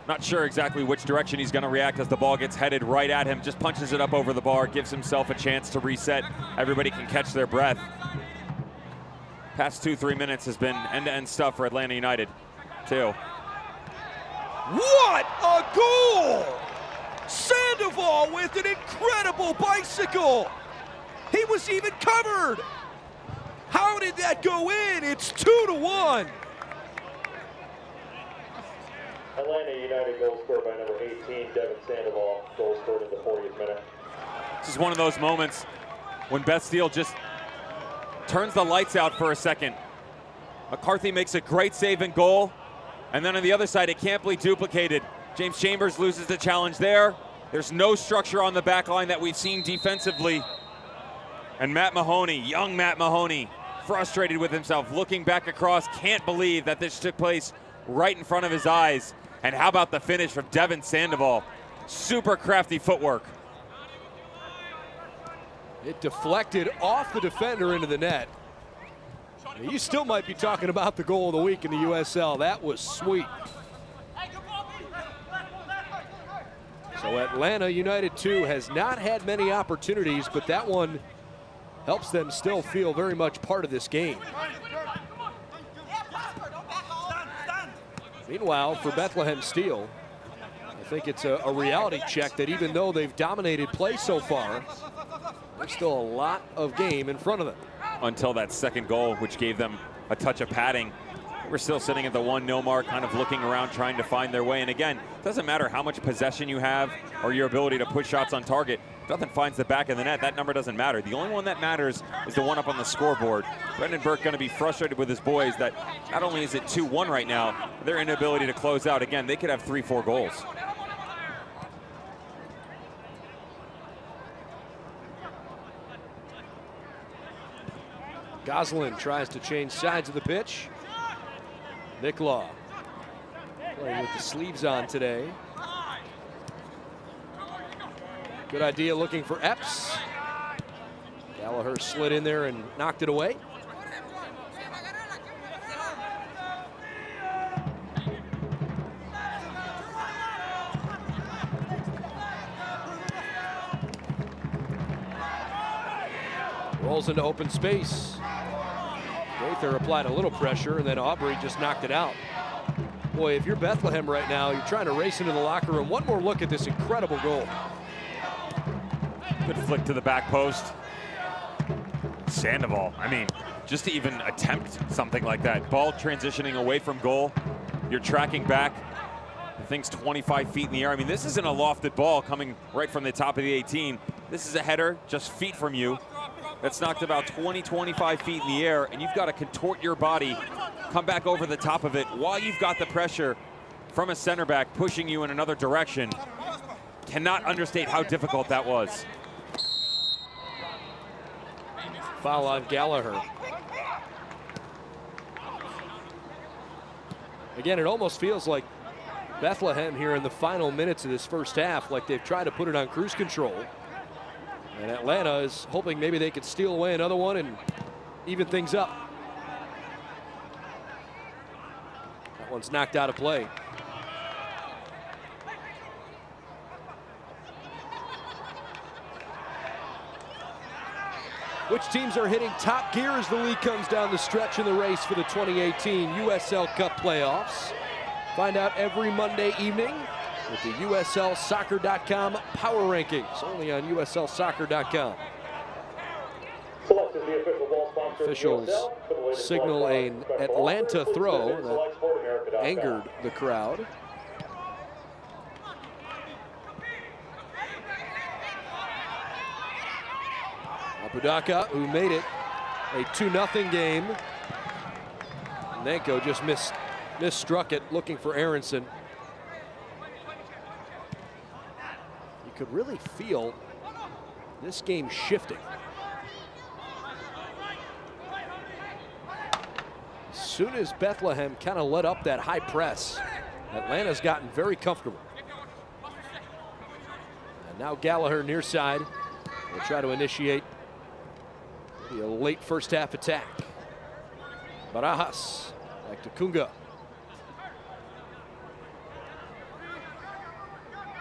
Not sure exactly which direction he's going to react as the ball gets headed right at him. Just punches it up over the bar, gives himself a chance to reset. Everybody can catch their breath. Past 2-3 minutes has been end-to-end stuff for Atlanta United, too. What a goal! Sandoval with an incredible bicycle. He was even covered. How did that go in? It's 2-1. Atlanta United goal scored by number 18, Devin Sandoval. Goal scored in the 40th minute. This is one of those moments when Beth Steele just turns the lights out for a second. McCarthy makes a great save and goal. And then on the other side, it can't be duplicated. James Chambers loses the challenge there. There's no structure on the back line that we've seen defensively. And Matt Mahoney, young Matt Mahoney, frustrated with himself, looking back across, can't believe that this took place right in front of his eyes. And how about the finish from Devin Sandoval? Super crafty footwork. It deflected off the defender into the net. You still might be talking about the goal of the week in the USL. That was sweet. So Atlanta United 2 has not had many opportunities, but that one helps them still feel very much part of this game. Meanwhile, for Bethlehem Steel, I think it's a reality check that even though they've dominated play so far, there's still a lot of game in front of them. Until that second goal, which gave them a touch of padding. We're still sitting at the 1-0 mark, kind of looking around, trying to find their way. And again, it doesn't matter how much possession you have or your ability to put shots on target. If nothing finds the back of the net, that number doesn't matter. The only one that matters is the one up on the scoreboard. Brendan Burke going to be frustrated with his boys that not only is it 2-1 right now, their inability to close out. Again, they could have 3-4 goals. Goslin tries to change sides of the pitch. Niklaw playing with the sleeves on today. Good idea looking for Epps. Gallagher slid in there and knocked it away. Rolls into open space. Gaither applied a little pressure, and then Aubrey just knocked it out. Boy, if you're Bethlehem right now, you're trying to race into the locker room. One more look at this incredible goal. Good flick to the back post. Sandoval, I mean, just to even attempt something like that. Ball transitioning away from goal. You're tracking back. The thing's 25 feet in the air. I mean, this isn't a lofted ball coming right from the top of the 18. This is a header just feet from you. That's knocked about 20-25 feet in the air, and you've got to contort your body, come back over the top of it while you've got the pressure from a center back pushing you in another direction. Cannot understate how difficult that was. Foul on Gallagher. Again, it almost feels like Bethlehem here in the final minutes of this first half, like they've tried to put it on cruise control. And Atlanta is hoping maybe they could steal away another one and even things up. That one's knocked out of play. Which teams are hitting top gear as the league comes down the stretch in the race for the 2018 USL Cup playoffs? Find out every Monday evening with the USLsoccer.com Power Rankings, only on USLsoccer.com. Officials signal an Atlanta throw that angered the crowd. Apodaca, who made it a 2-0 game. Nanko just misstruck it, looking for Aronson. You could really feel this game shifting. As soon as Bethlehem kind of let up that high press, Atlanta's gotten very comfortable. And now Gallagher near side will try to initiate maybe a late first half attack. Barajas back to Kunga.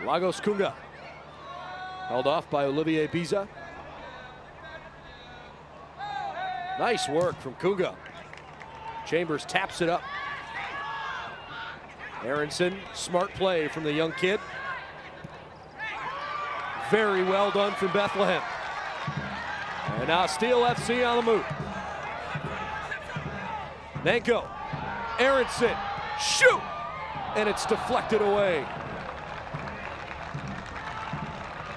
Lagos Kunga held off by Olivier Biza. Nice work from Kunga. Chambers taps it up. Aronson, smart play from the young kid. Very well done from Bethlehem. And now Steel FC on the move. Nanko, Aronson, shoot! And it's deflected away.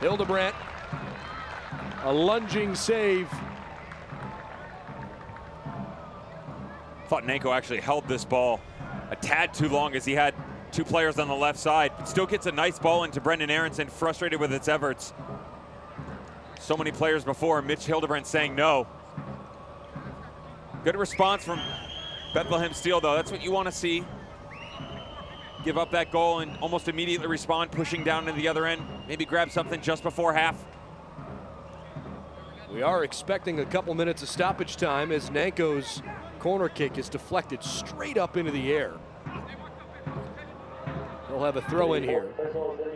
Hildebrandt, a lunging save. Thought Nanko actually held this ball a tad too long as he had two players on the left side. Still gets a nice ball into Brendan Aronson, frustrated with its efforts. So many players before, Mitch Hildebrandt saying no. Good response from Bethlehem Steel, though. That's what you want to see. Give up that goal and almost immediately respond, pushing down to the other end. Maybe grab something just before half. We are expecting a couple minutes of stoppage time as Nanko's corner kick is deflected straight up into the air. They'll have a throw in here.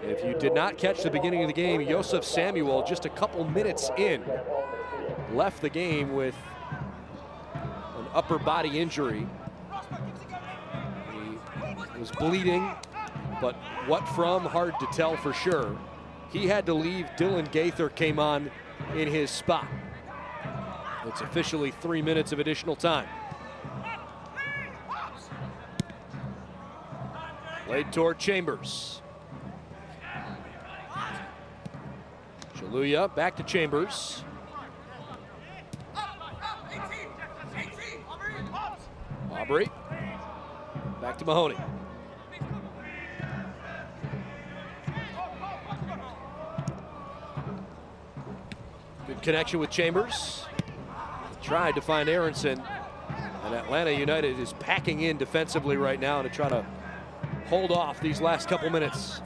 If you did not catch the beginning of the game, Josef Samuel, just a couple minutes in, left the game with an upper body injury. He was bleeding, but what from, hard to tell for sure. He had to leave. Dylan Gaither came on in his spot. It's officially 3 minutes of additional time. Played toward Chambers. Chaluya back to Chambers. Aubrey back to Mahoney. Good connection with Chambers. Tried to find Aronson, and Atlanta United is packing in defensively right now to try to hold off these last couple minutes.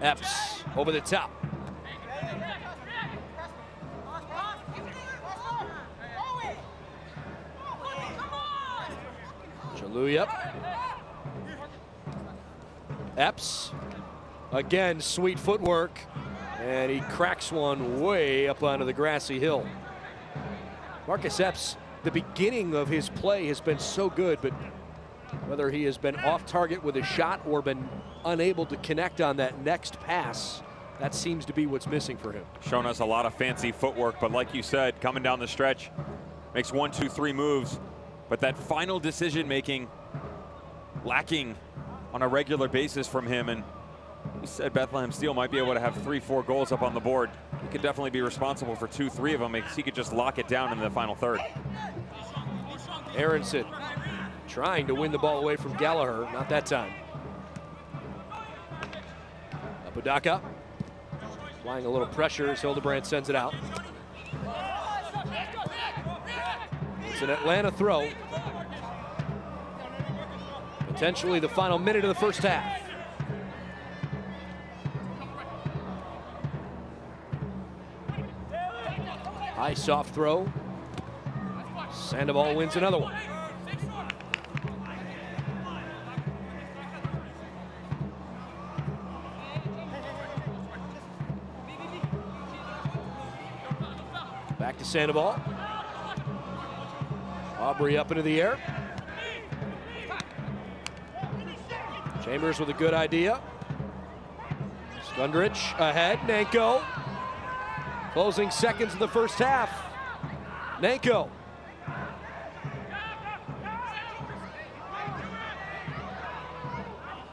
Epps over the top. Chaluya. Epps. Again, sweet footwork. And he cracks one way up onto the grassy hill. Marcus Epps, the beginning of his play has been so good, but whether he has been off target with a shot or been unable to connect on that next pass, that seems to be what's missing for him. Shown us a lot of fancy footwork, but like you said, coming down the stretch, makes 1, 2, 3 moves, but that final decision making lacking on a regular basis from him. And you said Bethlehem Steel might be able to have 3, 4 goals up on the board. He could definitely be responsible for 2, 3 of them because he could just lock it down in the final third. Aronson trying to win the ball away from Gallagher, not that time. Apodaca applying a little pressure as Hildebrandt sends it out. It's an Atlanta throw. Potentially the final minute of the first half. High soft throw. Sandoval wins another one. Back to Sandoval. Aubrey up into the air. Chambers with a good idea. Skundrich ahead. Nanko. Closing seconds of the first half. Nanko.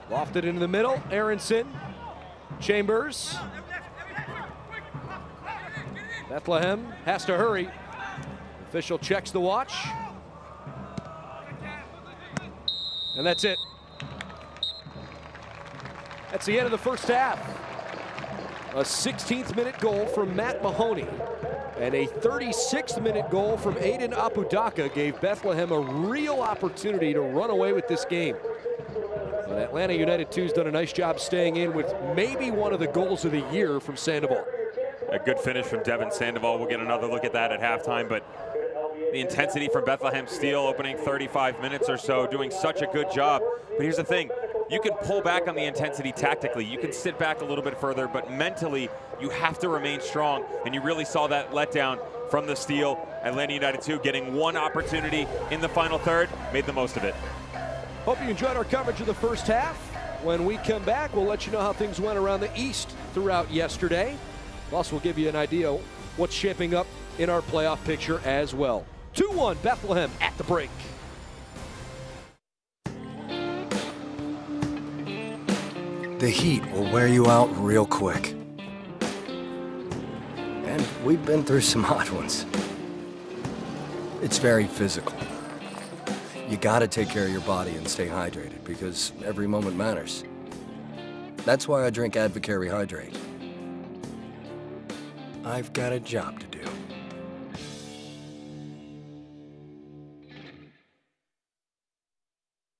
Lofted into the middle. Aronson. Chambers. Bethlehem has to hurry. Official checks the watch. And that's it. That's the end of the first half. A 16th minute goal from Matt Mahoney and a 36th minute goal from Aiden Apudaka gave Bethlehem a real opportunity to run away with this game. But Atlanta United 2's done a nice job staying in with maybe one of the goals of the year from Sandoval. A good finish from Devin Sandoval. We'll get another look at that at halftime, but the intensity from Bethlehem Steel opening 35 minutes or so, doing such a good job. But here's the thing, you can pull back on the intensity tactically. You can sit back a little bit further, but mentally, you have to remain strong. And you really saw that letdown from the Steel. Atlanta United 2 getting one opportunity in the final third, made the most of it. Hope you enjoyed our coverage of the first half. When we come back, we'll let you know how things went around the East throughout yesterday. Plus, we'll give you an idea what's shaping up in our playoff picture as well. 2-1 Bethlehem at the break. The heat will wear you out real quick. And we've been through some hot ones. It's very physical. You gotta take care of your body and stay hydrated because every moment matters. That's why I drink Advocare Hydrate. I've got a job to do.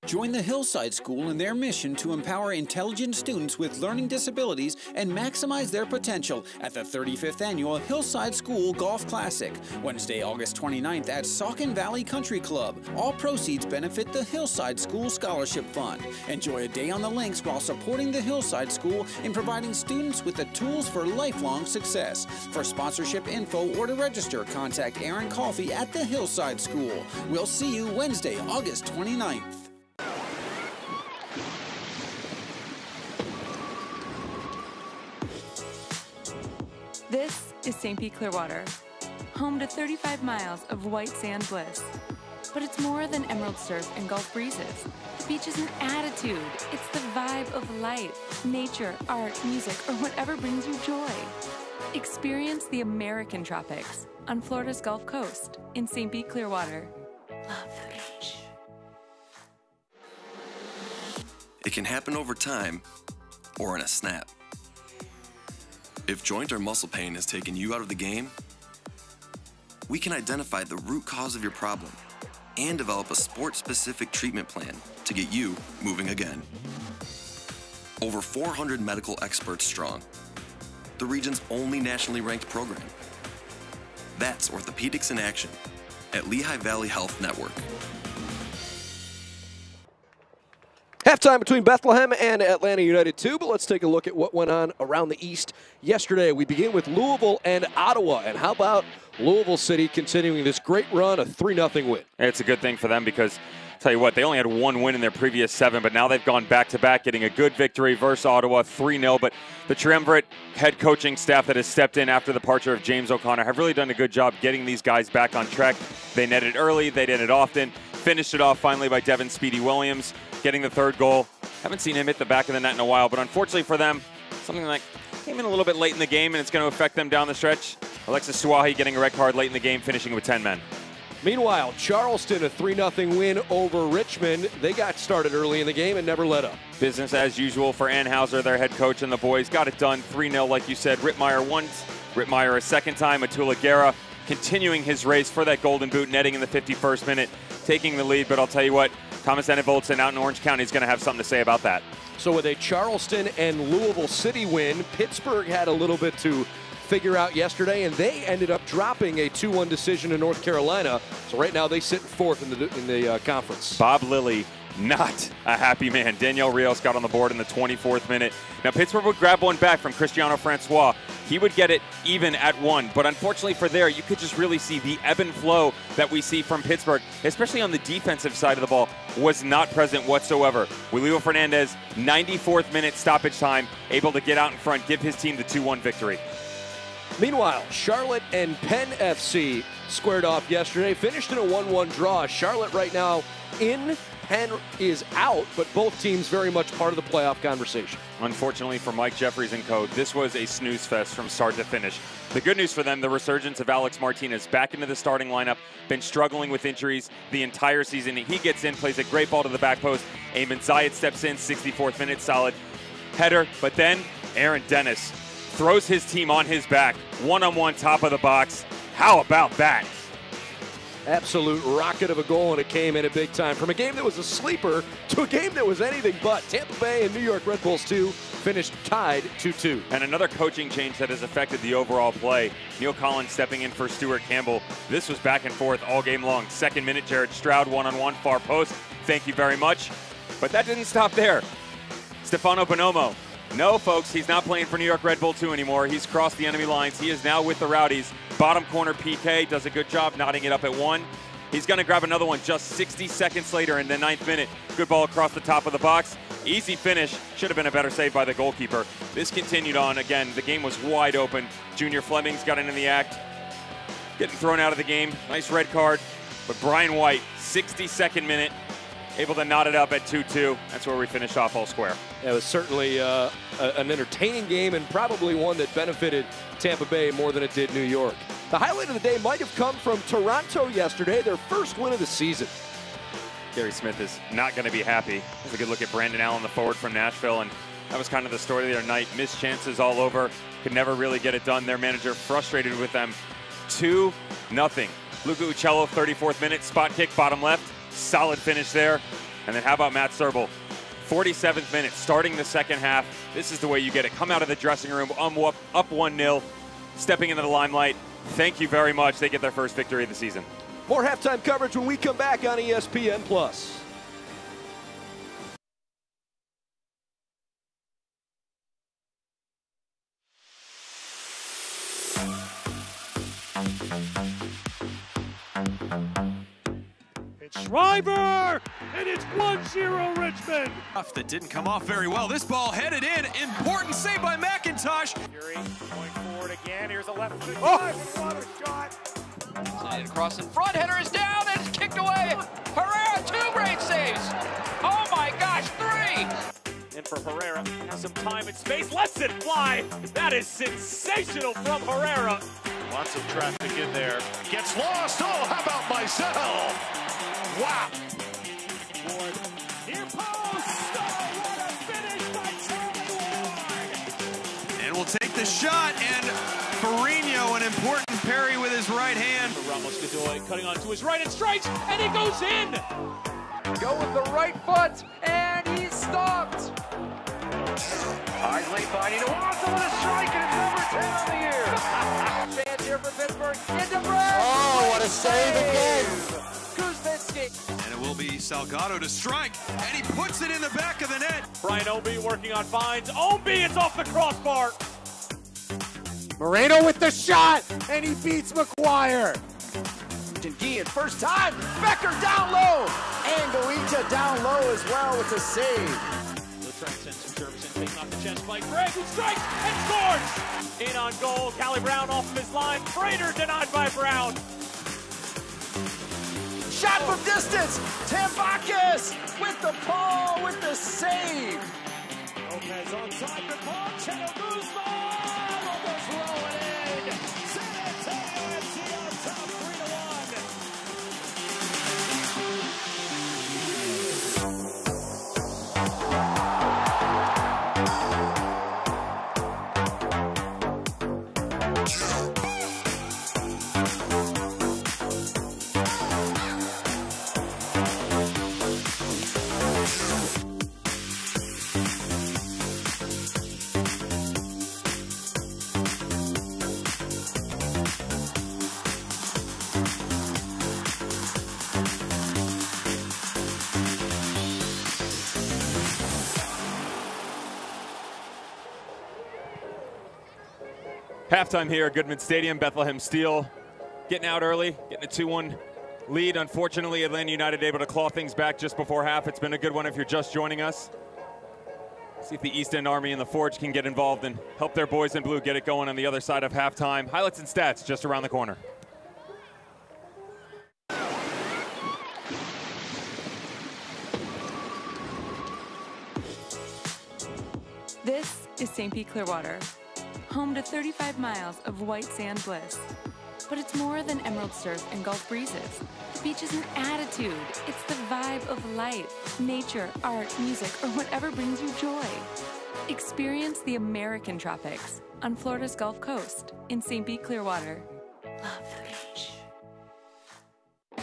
Join the Hillside School in their mission to empower intelligent students with learning disabilities and maximize their potential at the 35th Annual Hillside School Golf Classic, Wednesday, August 29th at Saucon Valley Country Club. All proceeds benefit the Hillside School Scholarship Fund. Enjoy a day on the links while supporting the Hillside School in providing students with the tools for lifelong success. For sponsorship info or to register, contact Aaron Coffey at the Hillside School. We'll see you Wednesday, August 29th. This is St. Pete Clearwater, home to 35 miles of white sand bliss. But it's more than emerald surf and Gulf breezes. The beach is an attitude. It's the vibe of life, nature, art, music, or whatever brings you joy. Experience the American tropics on Florida's Gulf Coast in St. Pete Clearwater. Love the beach. It can happen over time or in a snap. If joint or muscle pain has taken you out of the game, we can identify the root cause of your problem and develop a sport-specific treatment plan to get you moving again. Over 400 medical experts strong, the region's only nationally ranked program. That's Orthopedics in Action at Lehigh Valley Health Network. Halftime between Bethlehem and Atlanta United 2, but let's take a look at what went on around the East yesterday. We begin with Louisville and Ottawa, and how about Louisville City continuing this great run, a 3-0 win? It's a good thing for them because, I'll tell you what, they only had one win in their previous 7, but now they've gone back-to-back, getting a good victory versus Ottawa, 3-0. But the triumvirate head coaching staff that has stepped in after the departure of James O'Connor have really done a good job getting these guys back on track. They netted early, they did it often, finished it off finally by Devin Speedy Williams, getting the 3rd goal. Haven't seen him hit the back of the net in a while, but unfortunately for them, something like came in a little bit late in the game, and it's going to affect them down the stretch. Alexis Suahi getting a red card late in the game, finishing with 10 men. Meanwhile, Charleston, a 3-0 win over Richmond. They got started early in the game and never let up. Business as usual for Ann Hauser, their head coach, and the boys got it done 3-0, like you said. Rittmeyer once, Rittmeyer a second time. Atula Guerra continuing his race for that golden boot, netting in the 51st minute, taking the lead. But I'll tell you what, Thomas Enevoldsen out in Orange County is going to have something to say about that. So with a Charleston and Louisville City win, Pittsburgh had a little bit to figure out yesterday, and they ended up dropping a 2-1 decision in North Carolina. So right now they sit 4th in the conference. Bob Lilly, not a happy man. Danielle Rios got on the board in the 24th minute. Now Pittsburgh would grab one back from Cristiano Francois. He would get it even at 1, but unfortunately for there, you could just really see the ebb and flow that we see from Pittsburgh, especially on the defensive side of the ball, was not present whatsoever. Julio Fernandez, 94th minute stoppage time, able to get out in front, give his team the 2-1 victory. Meanwhile, Charlotte and Penn FC squared off yesterday, finished in a 1-1 draw. Charlotte right now in Penn is out, but both teams very much part of the playoff conversation. Unfortunately for Mike Jeffries and co, this was a snooze fest from start to finish. The good news for them, the resurgence of Alex Martinez back into the starting lineup, been struggling with injuries the entire season. He gets in, plays a great ball to the back post. Eamon Zayat steps in, 64th minute, solid header. But then Aaron Dennis throws his team on his back, one-on-one top of the box. How about that? Absolute rocket of a goal, and it came in at big time. From a game that was a sleeper to a game that was anything but. Tampa Bay and New York Red Bulls 2 finished tied 2-2. And another coaching change that has affected the overall play. Neil Collins stepping in for Stuart Campbell. This was back and forth all game long. Second minute, Jared Stroud one-on-one, far post. Thank you very much. But that didn't stop there. Stefano Bonomo. No, folks, he's not playing for New York Red Bull 2 anymore. He's crossed the enemy lines. He is now with the Rowdies. Bottom corner PK does a good job knotting it up at 1. He's going to grab another one just 60 seconds later in the 9th minute. Good ball across the top of the box. Easy finish. Should have been a better save by the goalkeeper. This continued on. Again, the game was wide open. Junior Flemings got into the act. Getting thrown out of the game. Nice red card. But Brian White, 62nd minute, able to knot it up at 2-2. That's where we finished off all square. It was certainly an entertaining game and probably one that benefited Tampa Bay more than it did New York. The highlight of the day might have come from Toronto yesterday, their first win of the season. Gary Smith is not going to be happy. That's a good look at Brandon Allen, the forward from Nashville, and that was kind of the story of their night. Missed chances all over, could never really get it done. Their manager frustrated with them. 2-0. Luca Uccello, 34th minute, spot kick, bottom left. Solid finish there. And then how about Matt Serbel? 47th minute, starting the second half. This is the way you get it. Come out of the dressing room, up 1-0, stepping into the limelight. Thank you very much. They get their first victory of the season. More halftime coverage when we come back on ESPN+. Schreiber, and it's 1-0 Richmond. That didn't come off very well. This ball headed in. Important save by McIntosh. Fury going forward again. Here's a left foot. What a shot. Sending across in front. Header is down and it's kicked away. Herrera, 2 great saves. Oh my gosh, 3. And for Herrera, has some time and space. Lets it fly. That is sensational from Herrera. Lots of traffic in there. Gets lost. Oh, how about Mizell? Wow. Ward. Near post. Oh, what a finish by Charlie Ward. And we'll take the shot, and Ferrigno, an important parry with his right hand. Ramos Godoy cutting onto his right and strikes, and it goes in. Go with the right foot, and he's stopped. Hartley finding a Watson with a strike, and it's number 10 on the year. Chance here for Pittsburgh. Into Brad. Oh, what a save again. And it will be Salgado to strike, and he puts it in the back of the net. Brian Obi working on fines. Obi, it's off the crossbar. Moreno with the shot, and he beats McGuire. Guillen, first time, Becker down low, and Goita down low as well with the save. Lautrec sends some service in, taking off the chest by Greg, who strikes and scores. In on goal, Callie Brown off of his line, Prater denied by Brown. Shot from distance, Tambakis with the ball, with the save. Lopez on side for Paul, Cheno Guzman, almost rolling in. San Antonio FC on top, 3-1. Halftime here at Goodman Stadium, Bethlehem Steel getting out early, getting a 2-1 lead. Unfortunately, Atlanta United able to claw things back just before half. It's been a good one if you're just joining us. See if the East End Army and the Forge can get involved and help their boys in blue get it going on the other side of halftime. Highlights and stats just around the corner. St. Pete Clearwater, home to 35 miles of white sand bliss. But it's more than emerald surf and Gulf breezes. The beach is an attitude. It's the vibe of life, nature, art, music, or whatever brings you joy. Experience the American tropics on Florida's Gulf Coast in St. Pete Clearwater. Love the beach.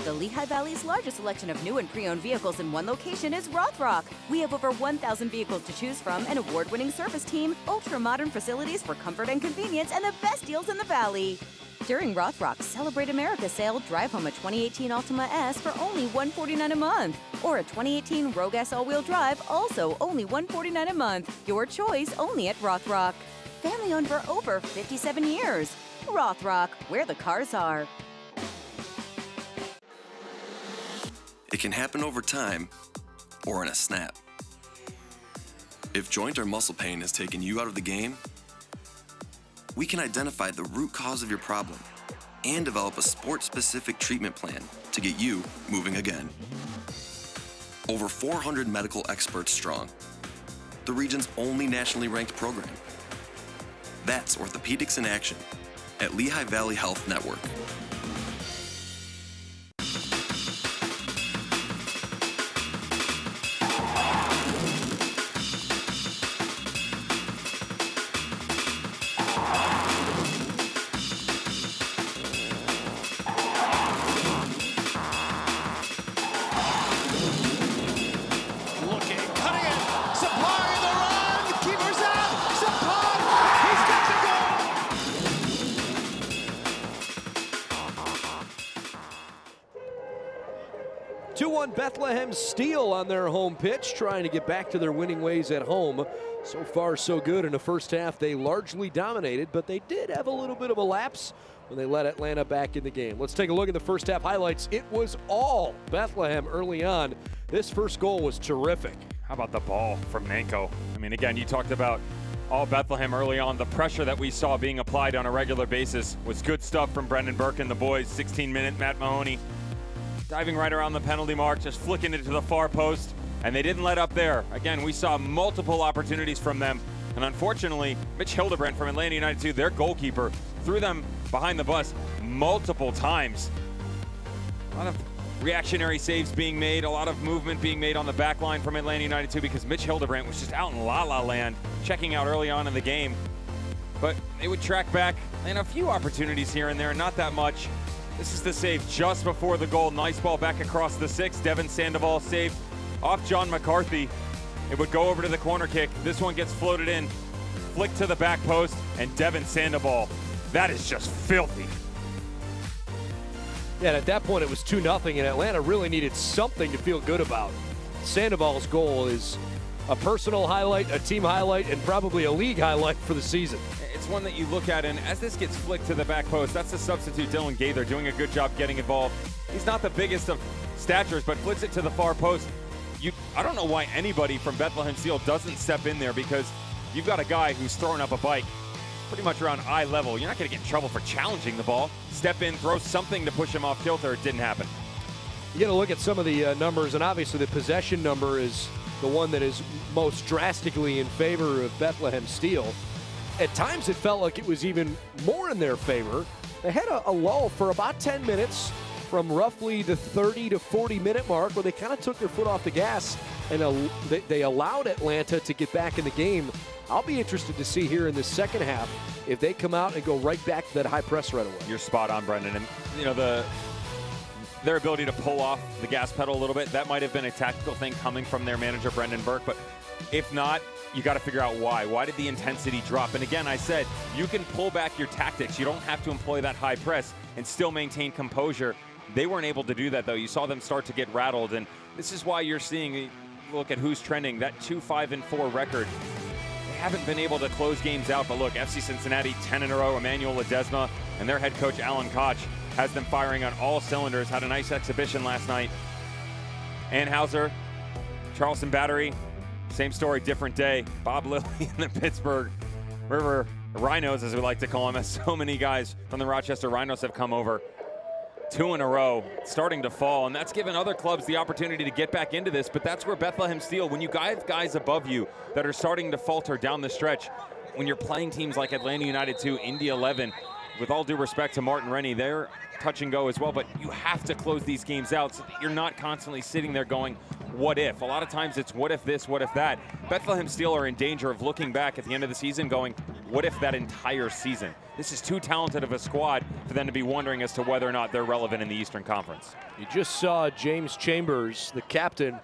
The Lehigh Valley's largest selection of new and pre-owned vehicles in one location is Rothrock. We have over 1,000 vehicles to choose from, an award-winning service team, ultra-modern facilities for comfort and convenience, and the best deals in the Valley. During Rothrock's Celebrate America sale, drive home a 2018 Altima S for only $149 a month. Or a 2018 Rogue S all-wheel drive, also only $149 a month. Your choice, only at Rothrock. Family owned for over 57 years. Rothrock, where the cars are. It can happen over time or in a snap. If joint or muscle pain has taken you out of the game, we can identify the root cause of your problem and develop a sport-specific treatment plan to get you moving again. Over 400 medical experts strong, the region's only nationally ranked program. That's Orthopedics in Action at Lehigh Valley Health Network. Bethlehem Steel on their home pitch, trying to get back to their winning ways at home. So far, so good. In the first half, they largely dominated, but they did have a little bit of a lapse when they let Atlanta back in the game. Let's take a look at the first half highlights. It was all Bethlehem early on. This first goal was terrific. How about the ball from Nanko? I mean, again, you talked about all Bethlehem early on. The pressure that we saw being applied on a regular basis was good stuff from Brendan Burke and the boys. 16-minute Matt Mahoney diving right around the penalty mark, just flicking it to the far post, and they didn't let up there. Again, we saw multiple opportunities from them, and unfortunately, Mitch Hildebrandt from Atlanta United 2, their goalkeeper, threw them behind the bus multiple times. A lot of reactionary saves being made, a lot of movement being made on the back line from Atlanta United 2 because Mitch Hildebrandt was just out in la-la land, checking out early on in the game. But they would track back, and a few opportunities here and there, not that much. This is the save just before the goal. Nice ball back across the 6. Devin Sandoval saved off John McCarthy. It would go over to the corner kick. This one gets floated in, flicked to the back post, and Devin Sandoval. That is just filthy. Yeah, and at that point it was 2-0, and Atlanta really needed something to feel good about. Sandoval's goal is a personal highlight, a team highlight, and probably a league highlight for the season. It's one that you look at, and as this gets flicked to the back post, that's the substitute Dylan Gaither doing a good job getting involved. He's not the biggest of statures, but flicks it to the far post. I don't know why anybody from Bethlehem Steel doesn't step in there, because you've got a guy who's throwing up a bike pretty much around eye level. You're not going to get in trouble for challenging the ball. Step in, throw something to push him off kilter. It didn't happen. You got to look at some of the numbers, and obviously the possession number is the one that is most drastically in favor of Bethlehem Steel. At times it felt like it was even more in their favor. They had a lull for about 10 minutes from roughly the 30 to 40 minute mark where they kind of took their foot off the gas, and they allowed Atlanta to get back in the game. I'll be interested to see here in the second half if they come out and go right back to that high press right away. You're spot on, Brendan. And you know, their ability to pull off the gas pedal a little bit, that might have been a tactical thing coming from their manager, Brendan Burke, but if not, you got to figure out why. Why did the intensity drop? And again, I said, you can pull back your tactics. You don't have to employ that high press and still maintain composure. They weren't able to do that, though. You saw them start to get rattled, and this is why you're seeing, look at who's trending, that 2-5-4 record. They haven't been able to close games out, but look, FC Cincinnati, 10 in a row, Emmanuel Ledesma, and their head coach, Alan Koch, has them firing on all cylinders, had a nice exhibition last night. Anheuser, Charleston Battery, same story, different day. Bob Lilly and the Pittsburgh River Rhinos, as we like to call them, as so many guys from the Rochester Rhinos have come over. 2 in a row, starting to fall, and that's given other clubs the opportunity to get back into this, but that's where Bethlehem Steel, when you have guys above you that are starting to falter down the stretch, when you're playing teams like Atlanta United 2, Indy 11, with all due respect to Martin Rennie, they're touch and go as well, but you have to close these games out so that you're not constantly sitting there going, what if? A lot of times it's what if this, what if that. Bethlehem Steel are in danger of looking back at the end of the season going, what if that entire season? This is too talented of a squad for them to be wondering as to whether or not they're relevant in the Eastern Conference. You just saw James Chambers, the captain,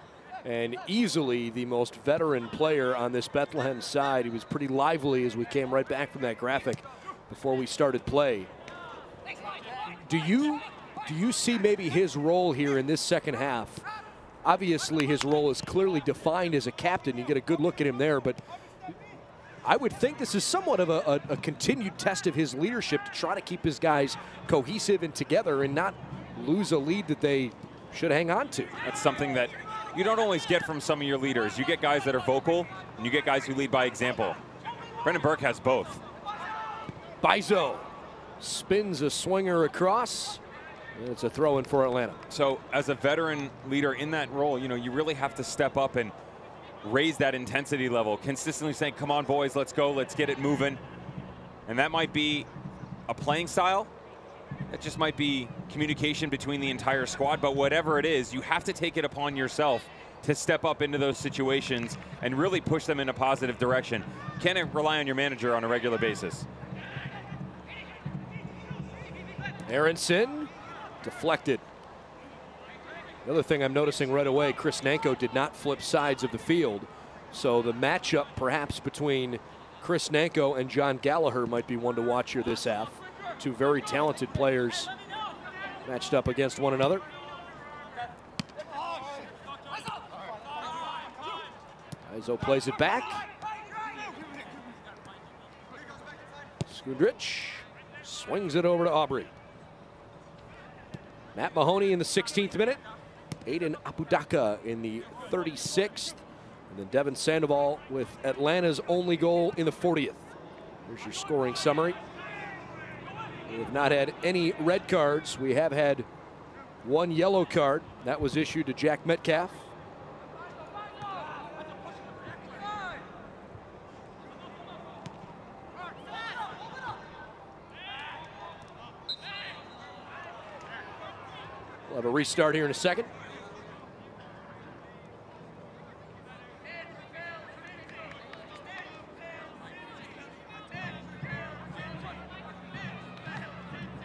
and easily the most veteran player on this Bethlehem side. He was pretty lively as we came right back from that graphic before we started play. Do you see maybe his role here in this second half? Obviously, his role is clearly defined as a captain. You get a good look at him there, but I would think this is somewhat of a continued test of his leadership to try to keep his guys cohesive and together and not lose a lead that they should hang on to. That's something that you don't always get from some of your leaders. You get guys that are vocal, and you get guys who lead by example. Brendan Burke has both. Bizo spins a swinger across. It's a throw in for Atlanta. So as a veteran leader in that role, you know, you really have to step up and raise that intensity level, consistently saying, come on boys, let's go, let's get it moving. And that might be a playing style. That just might be communication between the entire squad, but whatever it is, you have to take it upon yourself to step up into those situations and really push them in a positive direction. You can't rely on your manager on a regular basis. Aronson deflected. The other thing I'm noticing right away, Chris Nanko did not flip sides of the field. So the matchup perhaps between Chris Nanko and John Gallagher might be one to watch here this half. Two very talented players matched up against one another. Izo plays it back. Skudrich swings it over to Aubrey. Matt Mahoney in the 16th minute. Aiden Apudaka in the 36th. And then Devin Sandoval with Atlanta's only goal in the 40th. Here's your scoring summary. We have not had any red cards. We have had one yellow card. That was issued to Jack Metcalf. We'll have a restart here in a second.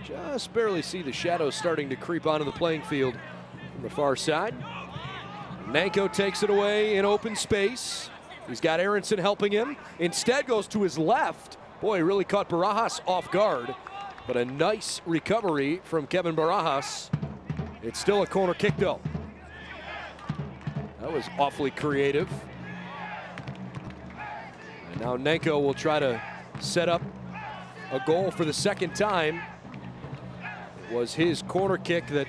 Just barely see the shadows starting to creep onto the playing field from the far side. Nanko takes it away in open space. He's got Aronson helping him. Instead goes to his left. Boy, really caught Barajas off guard. But a nice recovery from Kevin Barajas. It's still a corner kick though. That was awfully creative. And now Nanko will try to set up a goal for the second time. It was his corner kick that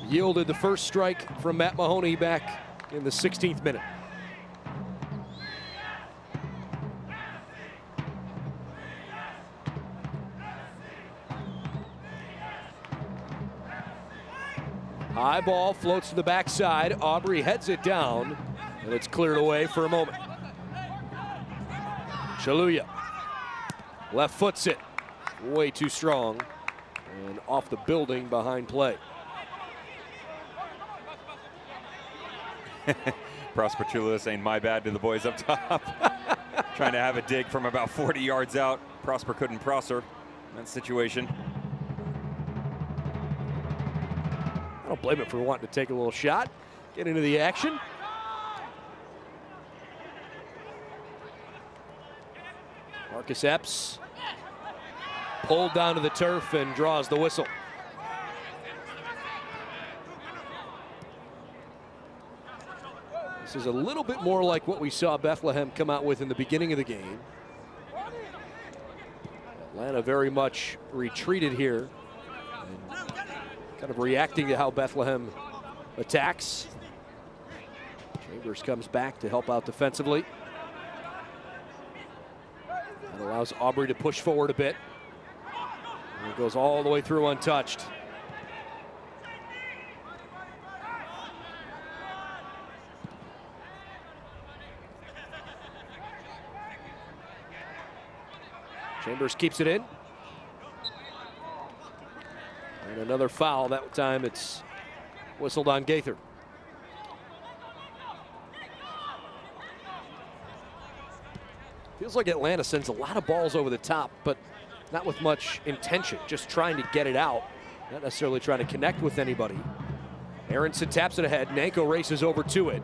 yielded the first strike from Matt Mahoney back in the 16th minute. High ball floats to the backside. Aubrey heads it down, and it's cleared away for a moment. Chaluya left foots it, way too strong, and off the building behind play. Prosper Chula saying my bad to the boys up top. Trying to have a dig from about 40 yards out. Prosper couldn't prosper in that situation. I don't blame him for wanting to take a little shot, get into the action. Marcus Epps pulled down to the turf and draws the whistle. This is a little bit more like what we saw Bethlehem come out with in the beginning of the game. Atlanta very much retreated here, and kind of reacting to how Bethlehem attacks. Chambers comes back to help out defensively. That allows Aubrey to push forward a bit. And it goes all the way through untouched. Chambers keeps it in. And another foul. That time it's whistled on Gaither. Feels like Atlanta sends a lot of balls over the top, but not with much intention, just trying to get it out, not necessarily trying to connect with anybody. Aronson taps it ahead. Nanko races over to it.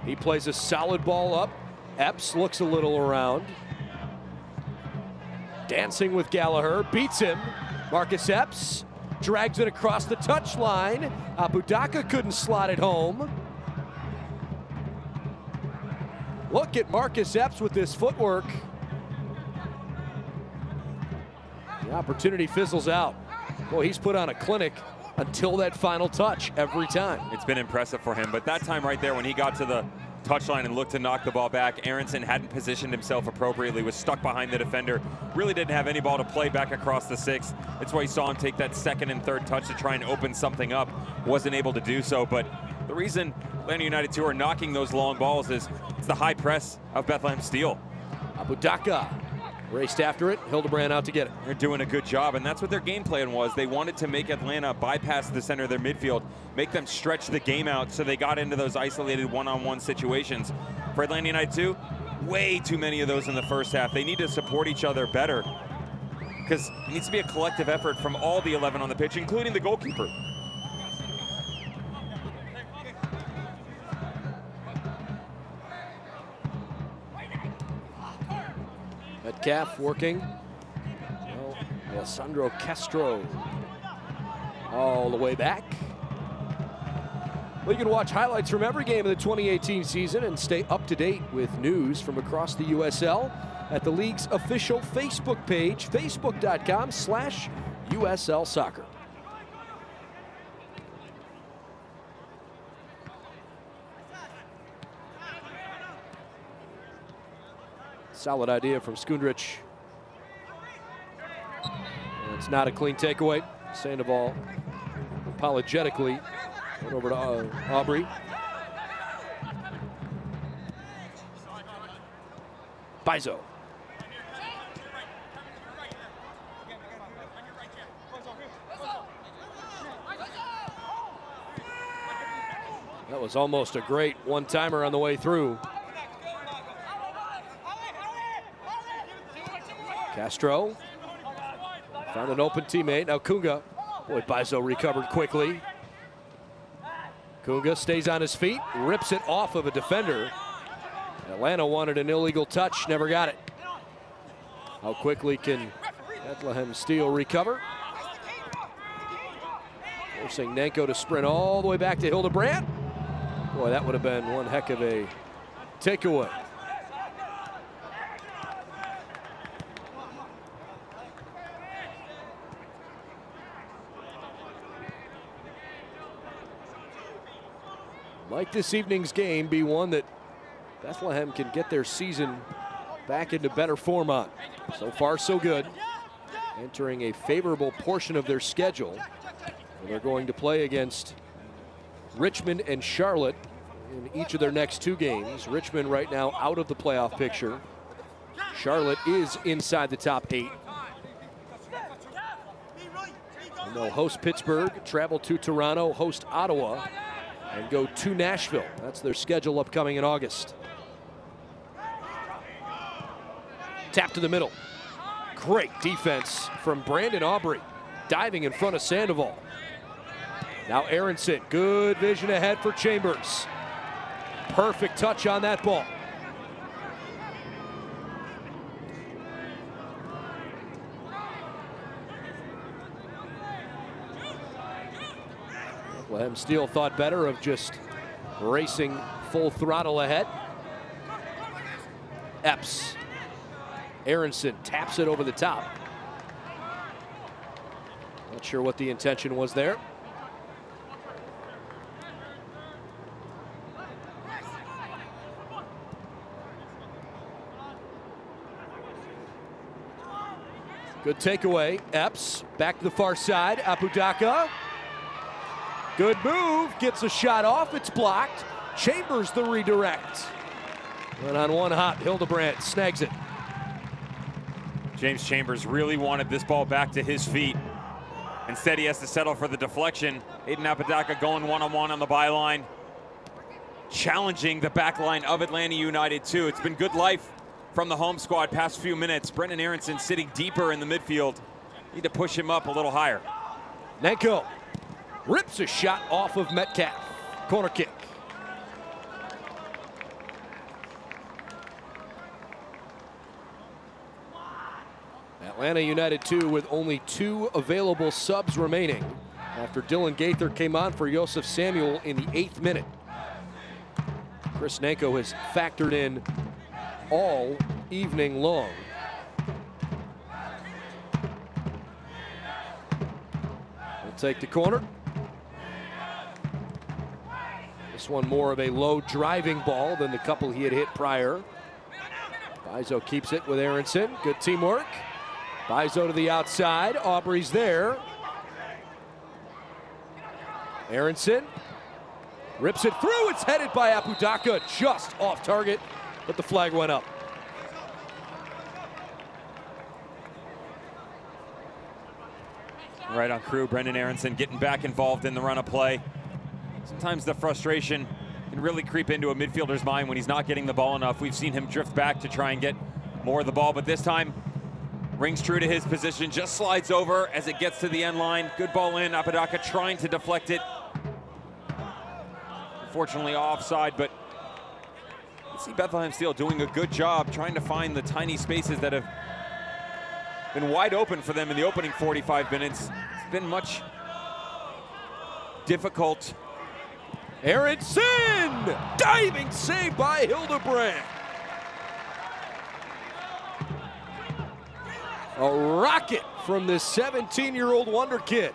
He plays a solid ball up. Epps looks a little around. Dancing with Gallagher, beats him. Marcus Epps drags it across the touchline. Apodaca couldn't slot it home. Look at Marcus Epps with this footwork. The opportunity fizzles out. Boy, he's put on a clinic until that final touch every time. It's been impressive for him, but that time right there when he got to the touchline and looked to knock the ball back, Aronson hadn't positioned himself appropriately, was stuck behind the defender, really didn't have any ball to play back across the six. That's why you saw him take that second and third touch to try and open something up. Wasn't able to do so, but the reason Atlanta United 2 are knocking those long balls is it's the high press of Bethlehem Steel. Apodaca raced after it. Hildebrand out to get it. They're doing a good job, and that's what their game plan was. They wanted to make Atlanta bypass the center of their midfield, make them stretch the game out, so they got into those isolated one-on-one situations. For Atlanta United 2, way too many of those in the first half. They need to support each other better because it needs to be a collective effort from all the 11 on the pitch, including the goalkeeper. Metcalf working. Well, Alessandro Castro all the way back. Well, you can watch highlights from every game of the 2018 season and stay up to date with news from across the USL at the league's official Facebook page, facebook.com/USL Soccer. Solid idea from Skundrich. And it's not a clean takeaway. Sandoval apologetically went over to Aubrey. Bizo. That was almost a great one-timer on the way through. Castro found an open teammate. Now Kunga. Boy, Bizo recovered quickly. Kunga stays on his feet, rips it off of a defender. Atlanta wanted an illegal touch, never got it. How quickly can Bethlehem Steel recover? Forcing Nanko to sprint all the way back to Hildebrand. Boy, that would have been one heck of a takeaway. Like this evening's game be one that Bethlehem can get their season back into better form on. So far, so good. Entering a favorable portion of their schedule. And they're going to play against Richmond and Charlotte in each of their next two games. Richmond right now out of the playoff picture. Charlotte is inside the top 8. And they'll host Pittsburgh, travel to Toronto, host Ottawa, and go to Nashville. That's their schedule upcoming in August. Tap to the middle. Great defense from Brandon Aubrey, diving in front of Sandoval. Now Aronson, good vision ahead for Chambers. Perfect touch on that ball. Bethlehem Steel thought better of just racing full throttle ahead. Epps. Aronson taps it over the top. Not sure what the intention was there. Good takeaway. Epps back to the far side. Apodaca. Good move. Gets a shot off. It's blocked. Chambers the redirect. And on one hop, Hildebrand snags it. James Chambers really wanted this ball back to his feet. Instead, he has to settle for the deflection. Aiden Apodaca going one-on-one on the byline, challenging the back line of Atlanta United too. It's been good life from the home squad past few minutes. Brendan Aronson sitting deeper in the midfield. Need to push him up a little higher. Nenko rips a shot off of Metcalf. Corner kick. Atlanta United 2 with only 2 available subs remaining after Dylan Gaither came on for Joseph Samuel in the 8th minute. Chris Nenko has factored in all evening long. We'll take the corner. This one more of a low driving ball than the couple he had hit prior. Bizo keeps it with Aronson. Good teamwork. Bizo to the outside. Aubrey's there. Aronson rips it through. It's headed by Apodaca, just off target, but the flag went up. Right on crew, Brendan Aronson getting back involved in the run of play. Sometimes the frustration can really creep into a midfielder's mind when he's not getting the ball enough. We've seen him drift back to try and get more of the ball, but this time rings true to his position, just slides over as it gets to the end line. Good ball in, Apodaca trying to deflect it. Unfortunately offside, but you see Bethlehem Steel doing a good job trying to find the tiny spaces that have been wide open for them in the opening 45 minutes. It's been much difficult. Aronson! Diving save by Hildebrand. A rocket from this 17-year-old wonder kid.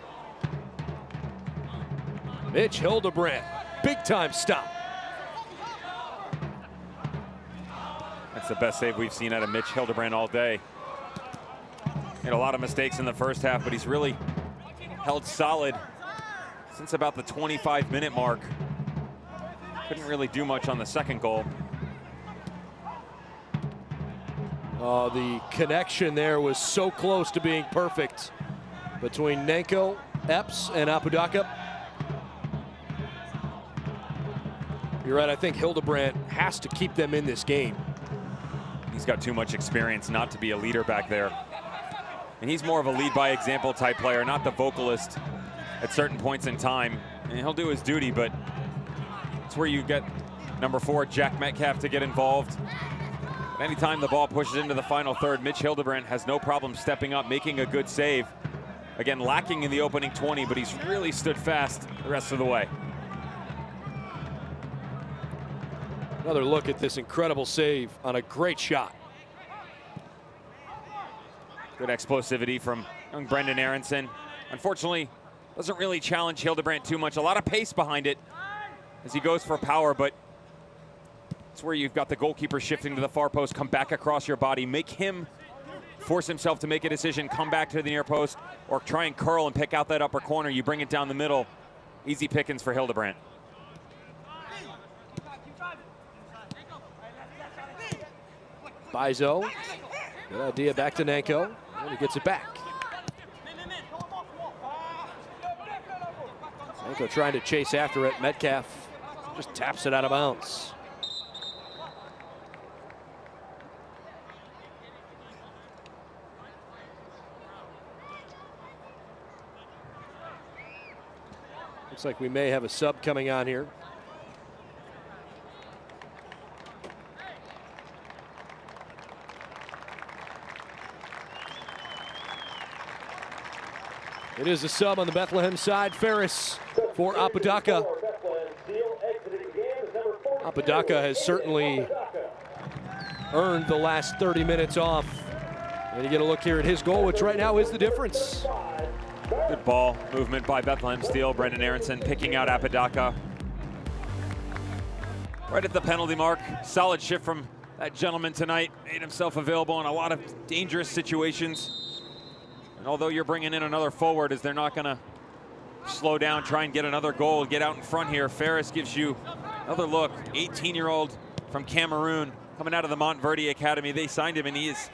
Mitch Hildebrand, big time stop. That's the best save we've seen out of Mitch Hildebrand all day. Made a lot of mistakes in the first half, but he's really held solid since about the 25-minute mark. Couldn't really do much on the second goal. The connection there was so close to being perfect between Nenko, Epps, and Apodaca. You're right, I think Hildebrand has to keep them in this game. He's got too much experience not to be a leader back there. And he's more of a lead by example type player, not the vocalist at certain points in time. And he'll do his duty, but it's where you get number 4, Jack Metcalf, to get involved. Anytime the ball pushes into the final third, Mitch Hildebrand has no problem stepping up, making a good save. Again, lacking in the opening 20, but he's really stood fast the rest of the way. Another look at this incredible save on a great shot. Good explosivity from young Brendan Aronson. Unfortunately, doesn't really challenge Hildebrand too much. A lot of pace behind it as he goes for power, but it's where you've got the goalkeeper shifting to the far post, come back across your body, make him force himself to make a decision, come back to the near post, or try and curl and pick out that upper corner. You bring it down the middle. Easy pickings for Hildebrand. Bizo, good idea, back to Nenko, and he gets it back. Nenko trying to chase after it. Metcalf just taps it out of bounds. Looks like we may have a sub coming on here. It is a sub on the Bethlehem side. Ferris for Apodaca. Apodaca has certainly earned the last 30 minutes off. And you get a look here at his goal, which right now is the difference. Good ball movement by Bethlehem Steel. Brendan Aronson picking out Apodaca. Right at the penalty mark. Solid shift from that gentleman tonight. Made himself available in a lot of dangerous situations. And although you're bringing in another forward, as they're not going to slow down, try and get another goal, get out in front here, Ferris gives you another look. 18-year-old from Cameroon coming out of the Montverde Academy. They signed him, and he is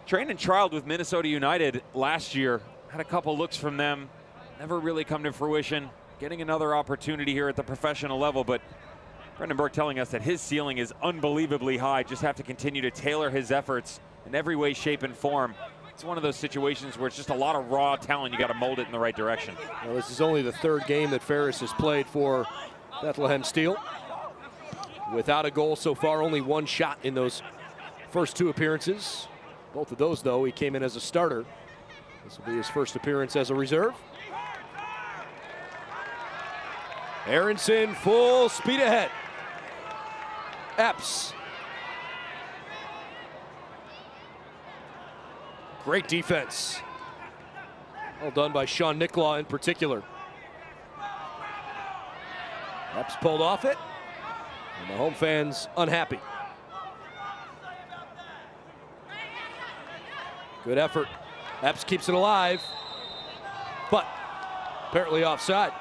trained and trialed with Minnesota United last year. Had a couple looks from them. Never really come to fruition. Getting another opportunity here at the professional level, but Brendan Burke telling us that his ceiling is unbelievably high. Just have to continue to tailor his efforts in every way, shape, and form. It's one of those situations where it's just a lot of raw talent. You got to mold it in the right direction. Well, this is only the third game that Ferris has played for Bethlehem Steel. Without a goal so far, only one shot in those first 2 appearances. Both of those, though, he came in as a starter. This will be his first appearance as a reserve. Aronson full speed ahead. Epps. Great defense. Well done by Sean Nicklaw in particular. Epps pulled off it, and the home fans unhappy. Good effort. Epps keeps it alive, but apparently offside.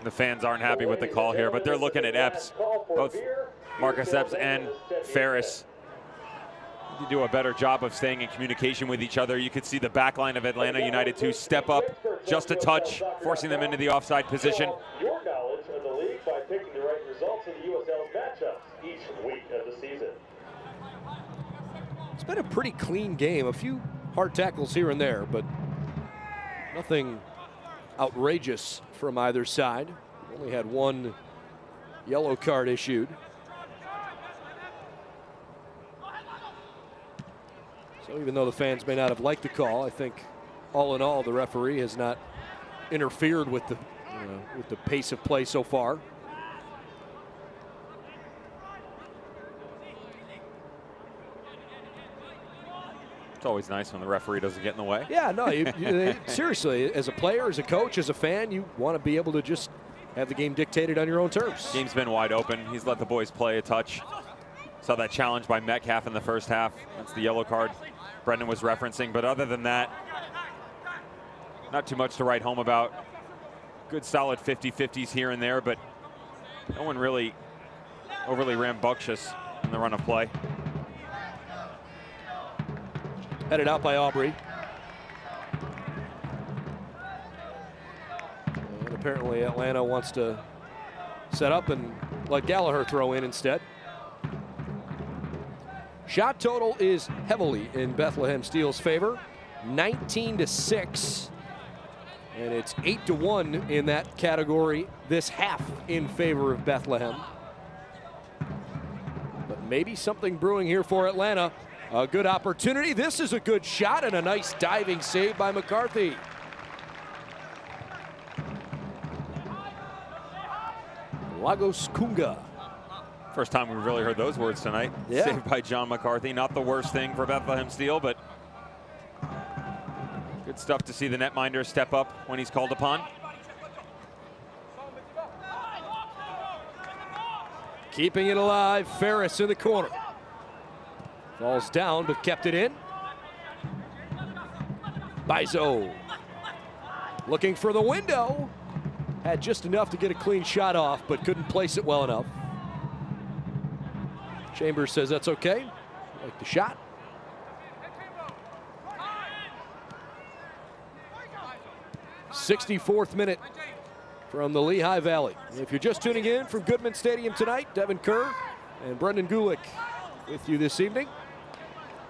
The fans aren't happy with the call here, but they're looking at Epps. Both Marcus Epps and Ferris need to do a better job of staying in communication with each other. You could see the back line of Atlanta United to step up just a touch, forcing them into the offside position. Your knowledge of the league by picking the right results in the USL's matchups each week of the season. It's been a pretty clean game. A few hard tackles here and there, but nothing outrageous from either side. Only had one yellow card issued. So even though the fans may not have liked the call, I think all in all the referee has not interfered with the pace of play so far. It's always nice when the referee doesn't get in the way. Yeah, no, seriously, as a player, as a coach, as a fan, you want to be able to just have the game dictated on your own terms. Game's been wide open. He's let the boys play a touch. Saw that challenge by Metcalf in the first half. That's the yellow card Brendan was referencing. But other than that, not too much to write home about. Good solid 50-50s here and there, but no one really overly rambunctious in the run of play. Headed out by Aubrey. And apparently Atlanta wants to set up and let Gallagher throw in instead. Shot total is heavily in Bethlehem Steel's favor, 19-6. And it's 8-1 in that category this half in favor of Bethlehem. But maybe something brewing here for Atlanta. A good opportunity. This is a good shot and a nice diving save by McCarthy. Lagos Kunga. First time we've really heard those words tonight. Yeah. Saved by John McCarthy. Not the worst thing for Bethlehem Steel, but good stuff to see the netminder step up when he's called upon. Keeping it alive, Ferris in the corner. Falls down, but kept it in. Bizo looking for the window. Had just enough to get a clean shot off, but couldn't place it well enough. Chambers says that's okay. Like the shot. '64th minute from the Lehigh Valley. If you're just tuning in from Goodman Stadium tonight, Devin Kerr and Brendan Gulick with you this evening.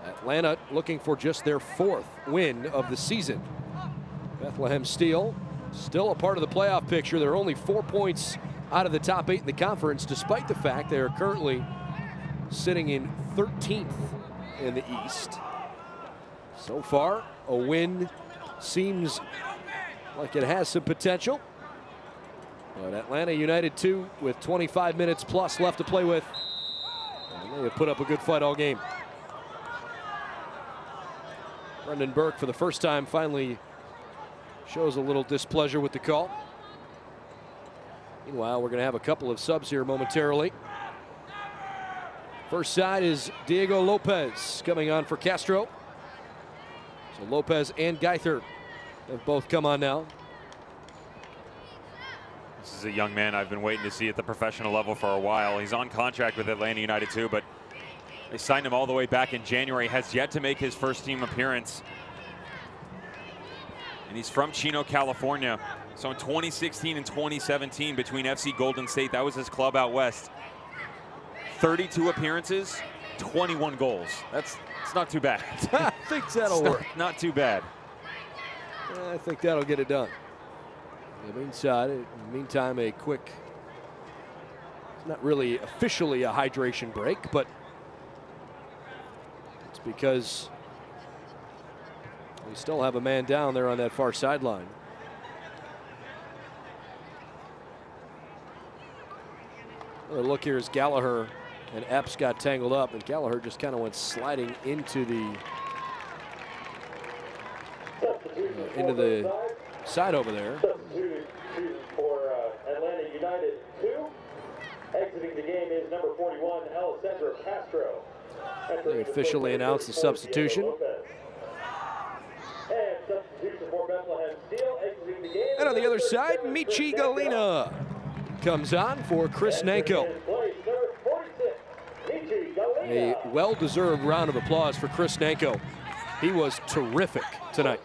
Atlanta looking for just their 4th win of the season. Bethlehem Steel still a part of the playoff picture. They're only 4 points out of the top 8 in the conference, despite the fact they are currently sitting in 13th in the East. So far, a win seems like it has some potential. But Atlanta United 2 with 25 minutes plus left to play with. And they have put up a good fight all game. Brendan Burke, for the first time, finally shows a little displeasure with the call. Meanwhile, we're going to have a couple of subs here momentarily. First side is Diego Lopez coming on for Castro. So Lopez and Geither have both come on now. This is a young man I've been waiting to see at the professional level for a while. He's on contract with Atlanta United too, but They signed him all the way back in January, has yet to make his first team appearance. And he's from Chino, California. So in 2016 and 2017, between FC Golden State, that was his club out west. 32 appearances, 21 goals. It's not too bad. I think that'll work. Not too bad. I think that'll get it done. In the meantime, a quick, it's not really officially a hydration break, but it's because we still have a man down there on that far sideline. Another look here as Gallagher and Epps got tangled up, and Gallagher just kind of went sliding into the side over there. Substitute for Atlanta United 2. Exiting the game is number 41, Alessandro Castro. They officially announced the substitution. And substitution for Bethlehem Steel. Exiting the game. And on the other side, Michi Galina comes on for Chris Nanko. A well-deserved round of applause for Chris Nanko. He was terrific tonight.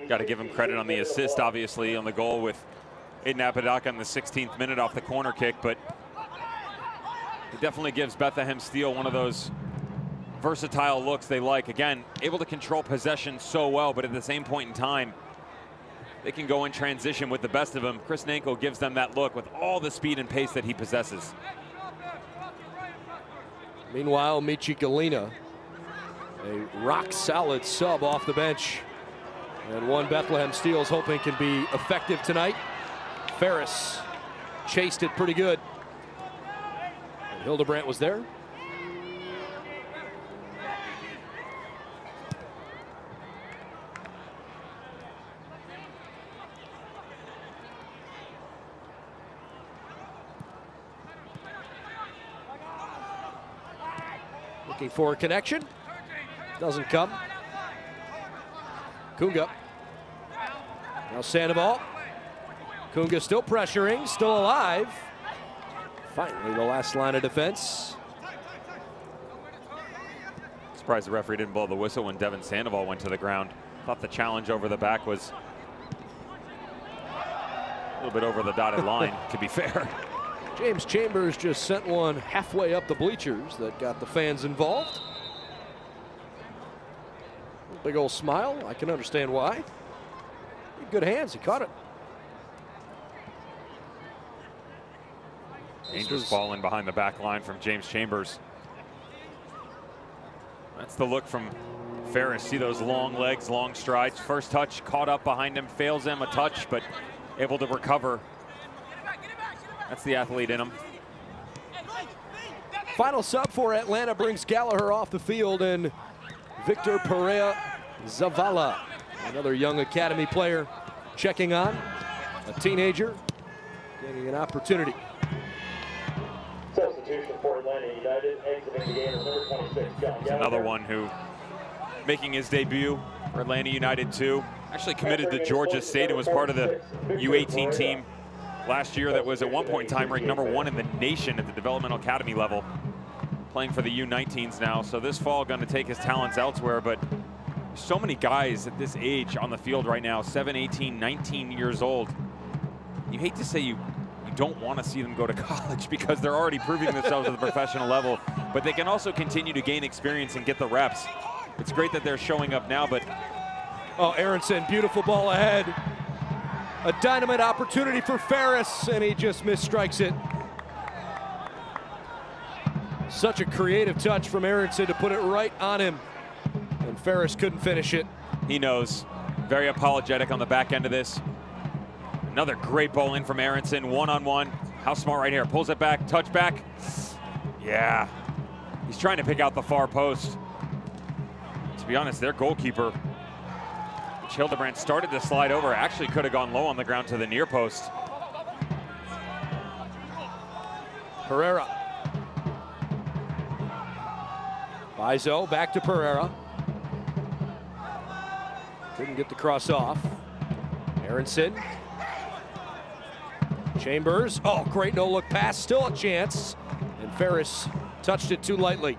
Got to give him credit on the assist, obviously, on the goal with Aiden Apodaca in the 16th minute off the corner kick, but it definitely gives Bethlehem Steel one of those versatile looks they like. Again, able to control possession so well, but at the same point in time, they can go in transition with the best of them. Chris Nanko gives them that look with all the speed and pace that he possesses. Meanwhile, Michi Galina, a rock-solid sub off the bench. And one Bethlehem Steel's hoping can be effective tonight. Ferris chased it pretty good. And Hildebrandt was there. Looking for a connection. Doesn't come. Kunga. Now Sandoval. Kunga still pressuring, still alive. Finally, the last line of defense. Surprised the referee didn't blow the whistle when Devin Sandoval went to the ground. Thought the challenge over the back was a little bit over the dotted line, to be fair. James Chambers just sent one halfway up the bleachers that got the fans involved. Big old smile. I can understand why. Good hands. He caught it. Dangerous ball in behind the back line from James Chambers. That's the look from Ferris. See those long legs, long strides. First touch caught up behind him, fails him a touch, but able to recover. That's the athlete in him. Final sub for Atlanta brings Gallagher off the field, and Victor Perea Zavala, another young academy player, checking on. A teenager getting an opportunity. Substitution for Atlanta United, exiting the game is number 26, John Gallagher. Another one who making his debut for Atlanta United 2. Actually committed to Georgia State and was part of the U18 team last year that was at one point in time ranked #1 in the nation at the developmental academy level. Playing for the U19s now, so this fall going to take his talents elsewhere, but so many guys at this age on the field right now, 7, 18, 19 years old. You hate to say you don't want to see them go to college because they're already proving themselves at the professional level, but they can also continue to gain experience and get the reps. It's great that they're showing up now, but... Oh, Aronson, beautiful ball ahead. A dynamite opportunity for Ferris, and he just misstrikes it. Such a creative touch from Aronson to put it right on him. And Ferris couldn't finish it. He knows. Very apologetic on the back end of this. Another great ball in from Aronson, one-on-one. How smart right here. Pulls it back, touch back. Yeah. He's trying to pick out the far post. To be honest, their goalkeeper, Hildebrandt, started to slide over. Actually could have gone low on the ground to the near post. Pereira. Bizo back to Pereira. Couldn't get the cross off. Aronson. Chambers. Oh, great no-look pass. Still a chance. And Ferris touched it too lightly.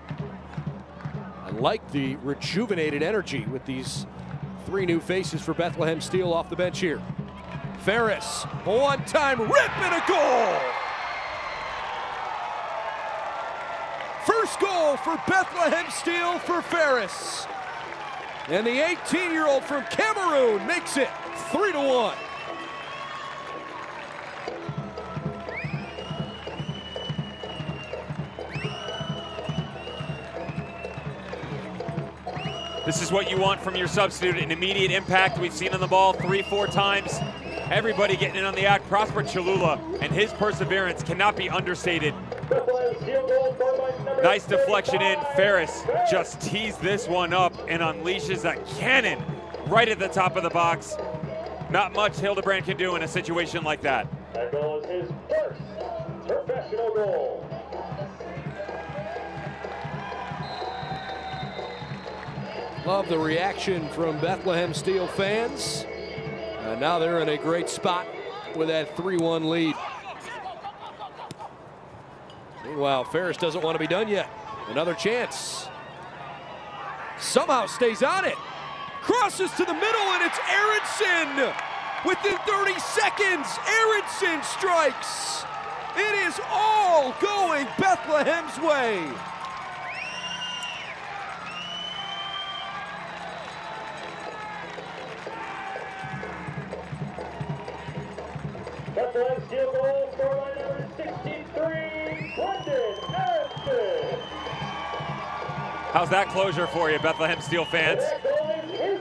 like the rejuvenated energy with these 3 new faces for Bethlehem Steel off the bench here. Ferris, one-time rip and a goal! First goal for Bethlehem Steel for Ferris. And the 18-year-old from Cameroon makes it 3-1. This is what you want from your substitute, an immediate impact. We've seen on the ball 3-4 times. Everybody getting in on the act. Prosper Cholula and his perseverance cannot be understated. Nice deflection in. Ferris just tees this one up and unleashes a cannon right at the top of the box. Not much Hildebrand can do in a situation like that. That goal is his first professional goal. Love the reaction from Bethlehem Steel fans. And now they're in a great spot with that 3-1 lead. Meanwhile, Ferris doesn't want to be done yet. Another chance. Somehow stays on it. Crosses to the middle, and it's Aronson. Within 30 seconds, Aronson strikes. It is all going Bethlehem's way. Bethlehem Steel goal, scoreline number 63, Brendan Aronson. How's that closure for you, Bethlehem Steel fans?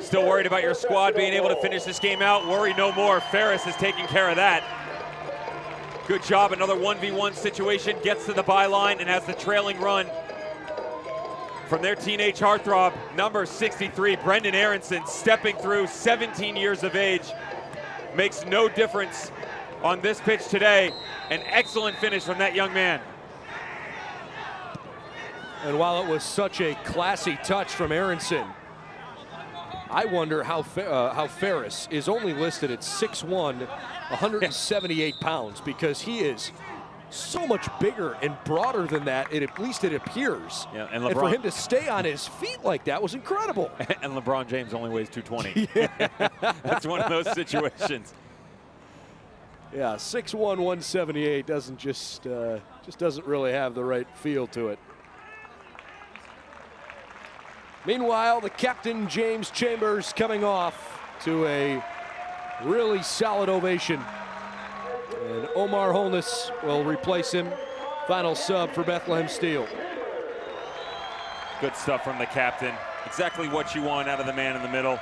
Still worried about your squad being able to finish this game out? Worry no more. Ferris is taking care of that. Good job. Another 1v1 situation. Gets to the byline and has the trailing run from their teenage heartthrob, number 63, Brendan Aronson, stepping through, 17 years of age. Makes no difference on this pitch today. An excellent finish from that young man. And while it was such a classy touch from Aronson, I wonder how Ferris is only listed at 6'1", 178 pounds, because he is so much bigger and broader than that, at least it appears. Yeah, and for him to stay on his feet like that was incredible. And LeBron James only weighs 220. Yeah. That's one of those situations. Yeah, 6'1", 178 doesn't just doesn't really have the right feel to it. Meanwhile, the captain, James Chambers, coming off to a really solid ovation. And Omar Holness will replace him. Final sub for Bethlehem Steel. Good stuff from the captain. Exactly what you want out of the man in the middle.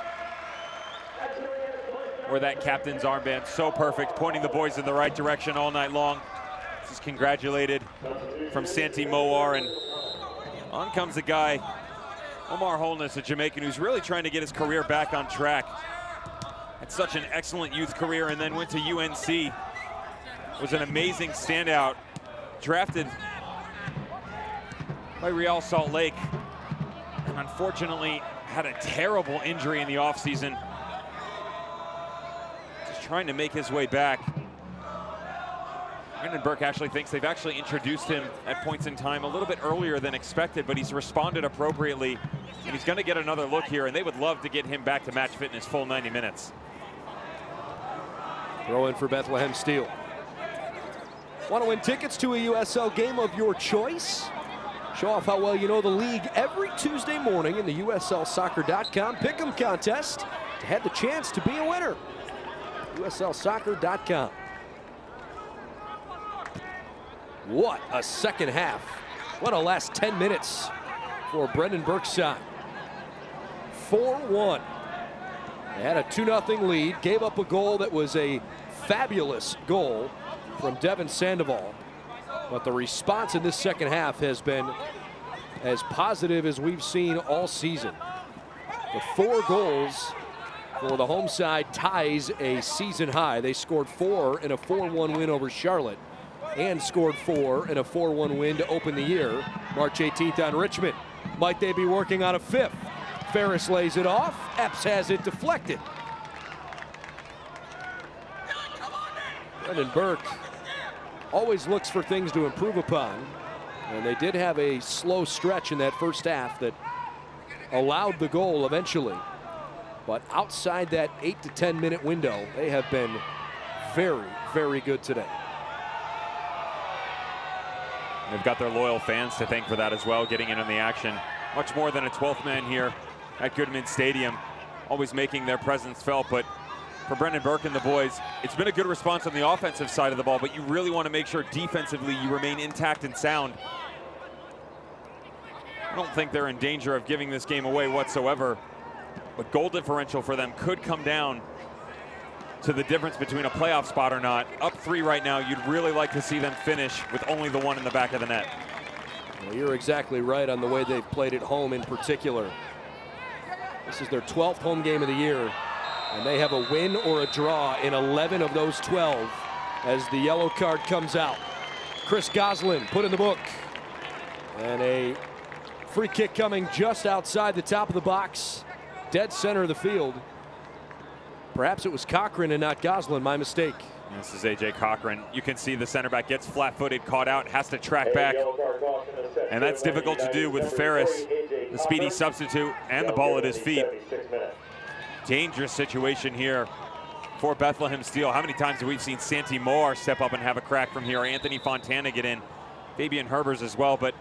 Where that captain's armband, so perfect, pointing the boys in the right direction all night long. This is congratulated from Santi Moar, and on comes the guy, Omar Holness, a Jamaican who's really trying to get his career back on track. Had such an excellent youth career and then went to UNC. Was an amazing standout. Drafted by Real Salt Lake. And unfortunately had a terrible injury in the offseason. Just trying to make his way back. Brendan Burke actually thinks they've actually introduced him at points in time a little bit earlier than expected, but he's responded appropriately, and he's going to get another look here, and they would love to get him back to match fitness full 90 minutes. Throw in for Bethlehem Steel. Want to win tickets to a USL game of your choice? Show off how well you know the league every Tuesday morning in the USLsoccer.com Pick'em contest to have the chance to be a winner. USLsoccer.com. What a second half. What a last 10 minutes for Brendan Burke's side. 4-1. They had a 2-0 lead, gave up a goal that was a fabulous goal from Devin Sandoval. But the response in this second half has been as positive as we've seen all season. The 4 goals for the home side ties a season high. They scored 4 in a 4-1 win over Charlotte, and scored 4 in a 4-1 win to open the year, March 18th on Richmond. Might they be working on a 5th? Ferris lays it off. Epps has it deflected. Brendan Burke always looks for things to improve upon, and they did have a slow stretch in that first half that allowed the goal eventually. But outside that 8 to 10 minute window, they have been very, very good today. They've got their loyal fans to thank for that as well, getting in on the action. Much more than a 12th man here at Goodman Stadium, always making their presence felt. But for Brendan Burke and the boys, it's been a good response on the offensive side of the ball, but you really want to make sure defensively you remain intact and sound. I don't think they're in danger of giving this game away whatsoever, but goal differential for them could come down to the difference between a playoff spot or not. Up 3 right now, you'd really like to see them finish with only the 1 in the back of the net. Well, you're exactly right on the way they've played at home in particular. This is their 12th home game of the year, and they have a win or a draw in 11 of those 12 as the yellow card comes out. Chris Goslin put in the book, and a free kick coming just outside the top of the box, dead center of the field. Perhaps it was Cochran and not Goslin, my mistake. This is A.J. Cochran. You can see the center back gets flat-footed, caught out, has to track back. And that's difficult to do with Ferris, the speedy substitute, and the ball at his feet. Dangerous situation here for Bethlehem Steel. How many times have we seen Santi Moore step up and have a crack from here? Anthony Fontana get in, Fabian Herbers as well, but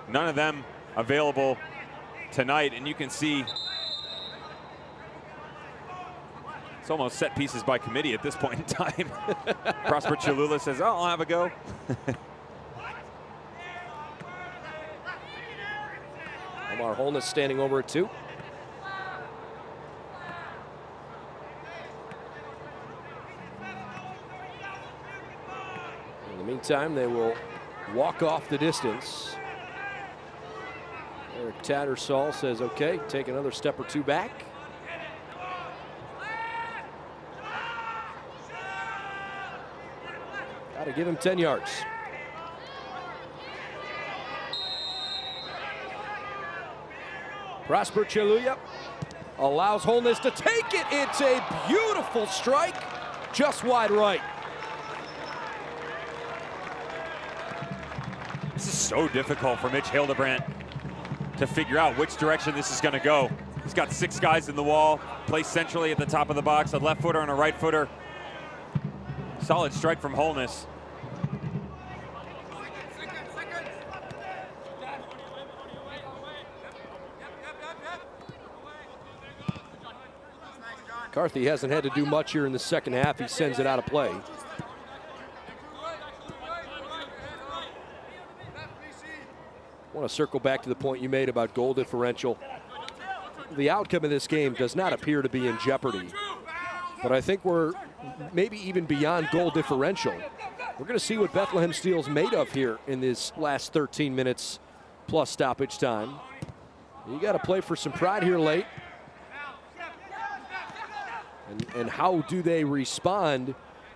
none of them available tonight. And you can see it's almost set pieces by committee at this point in time. Prosper Cholula says, oh, I'll have a go. Omar Holness standing over at 2. In the meantime, they will walk off the distance. Eric Tattersall says, okay, take another step or 2 back. Got to give him 10 yards. Prosper Cholula allows Holness to take it. It's a beautiful strike, just wide right. This is so difficult for Mitch Hildebrandt to figure out which direction this is going to go. He's got 6 guys in the wall, placed centrally at the top of the box, a left footer and a right footer. Solid strike from Holness. McCarthy hasn't had to do much here in the second half. He sends it out of play. I want to circle back to the point you made about goal differential. The outcome of this game does not appear to be in jeopardy, but I think we're maybe even beyond goal differential. We're going to see what Bethlehem Steel's made of here in this last 13 minutes plus stoppage time. You got to play for some pride here late. And how do they respond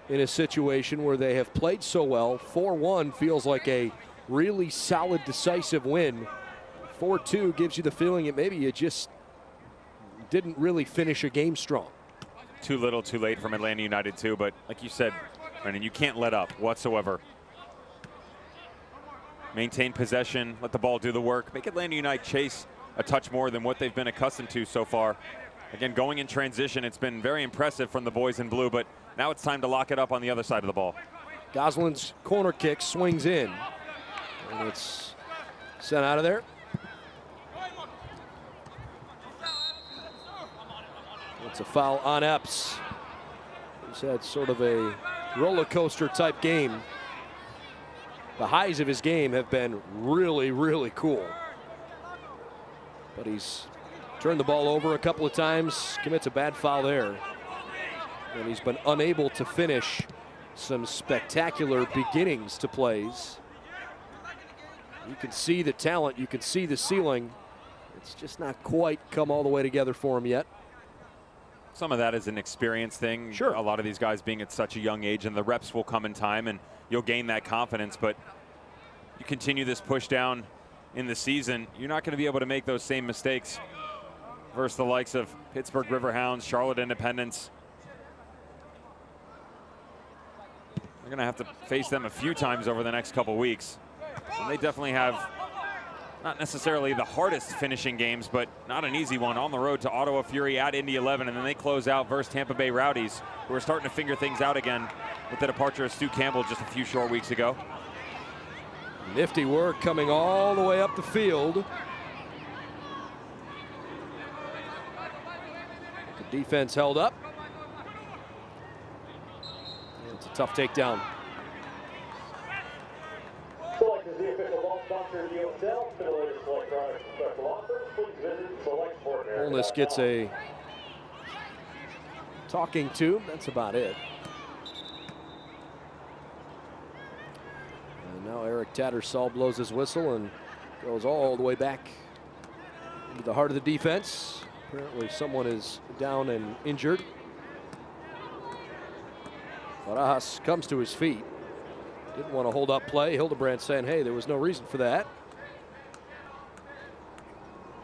in a situation where they have played so well? 4-1 feels like a really solid, decisive win. 4-2 gives you the feeling that maybe you just didn't really finish a game strong. Too little, too late from Atlanta United too, but like you said, Brendan, you can't let up whatsoever. Maintain possession, let the ball do the work, make Atlanta United chase a touch more than what they've been accustomed to so far. Again, going in transition, it's been very impressive from the boys in blue, but now it's time to lock it up on the other side of the ball. Goslin's corner kick swings in, and it's sent out of there. It's a foul on Epps. He's had sort of a roller coaster type game. The highs of his game have been really, really cool. But he's turned the ball over a couple of times, commits a bad foul there. And he's been unable to finish some spectacular beginnings to plays. You can see the talent, you can see the ceiling. It's just not quite come all the way together for him yet. Some of that is an experience thing. Sure. A lot of these guys being at such a young age, and the reps will come in time and you'll gain that confidence, but you continue this push down in the season, you're not going to be able to make those same mistakes versus the likes of Pittsburgh Riverhounds, Charlotte Independence. They're going to have to face them a few times over the next couple weeks. And they definitely have not necessarily the hardest finishing games, but not an easy one. On the road to Ottawa Fury at Indy 11, and then they close out versus Tampa Bay Rowdies, who are starting to figure things out again with the departure of Stu Campbell just a few short weeks ago. Nifty work coming all the way up the field. The defense held up. It's a tough takedown. Select is the official ball sponsor of the USL. For the latest electronics and special offers, please visit selectsportnerd.com. Holness gets a talking to. That's about it. And now Eric Tattersall blows his whistle and goes all the way back into the heart of the defense. Apparently someone is down and injured. Barajas comes to his feet. Didn't want to hold up play. Hildebrand saying, hey, there was no reason for that.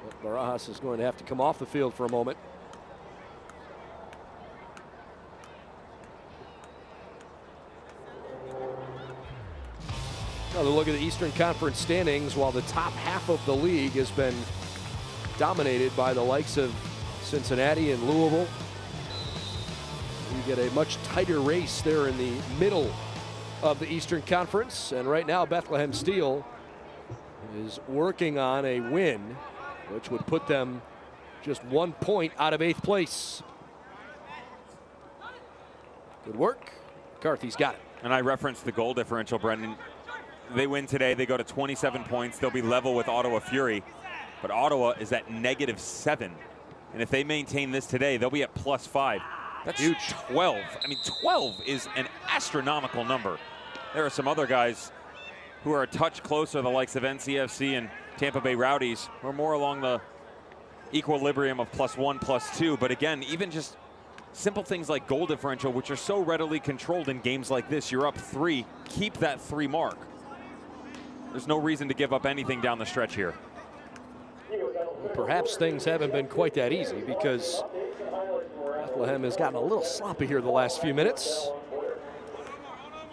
But Barajas is going to have to come off the field for a moment. Another look at the Eastern Conference standings. While the top half of the league has been dominated by the likes of Cincinnati and Louisville, you get a much tighter race there in the middle of the Eastern Conference. And right now Bethlehem Steel is working on a win, which would put them just 1 point out of 8th place. Good work. McCarthy's got it. And I referenced the goal differential, Brendan. They win today, they go to 27 points. They'll be level with Ottawa Fury. But Ottawa is at -7. And if they maintain this today, they'll be at +5. That's huge. 12. I mean, 12 is an astronomical number. There are some other guys who are a touch closer, the likes of NCFC and Tampa Bay Rowdies, who are more along the equilibrium of +1, +2. But again, even just simple things like goal differential, which are so readily controlled in games like this. You're up 3, keep that 3 mark. There's no reason to give up anything down the stretch here. Perhaps things haven't been quite that easy because Bethlehem has gotten a little sloppy here the last few minutes.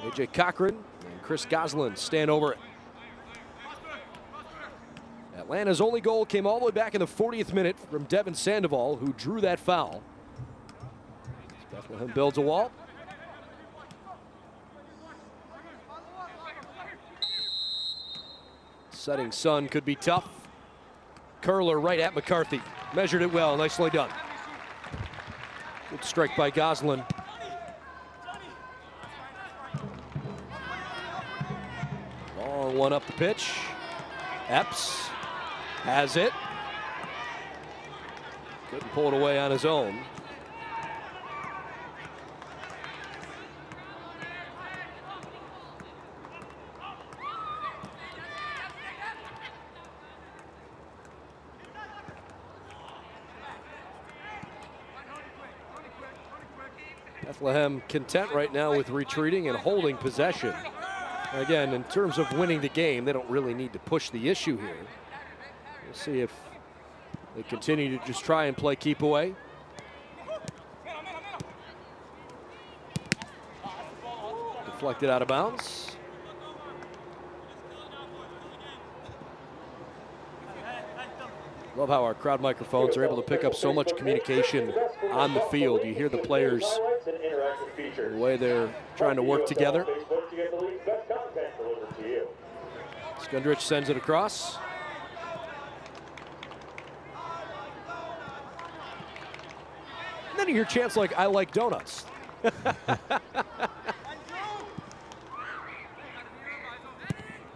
AJ Cochran and Chris Goslin stand over it. Atlanta's only goal came all the way back in the 40th minute from Devin Sandoval, who drew that foul. Bethlehem builds a wall. Setting sun could be tough. Curler right at McCarthy. Measured it well, nicely done. Good strike by Goslin. Long one up the pitch. Epps has it. Couldn't pull it away on his own. Bethlehem content right now with retreating and holding possession. Again, in terms of winning the game, they don't really need to push the issue here. We'll see if they continue to just try and play keep away. Deflected out of bounds. Love how our crowd microphones are able to pick up so much communication on the field. You hear the players, the way they're trying to work together. Skundrich sends it across. And then you hear chants like, I like donuts.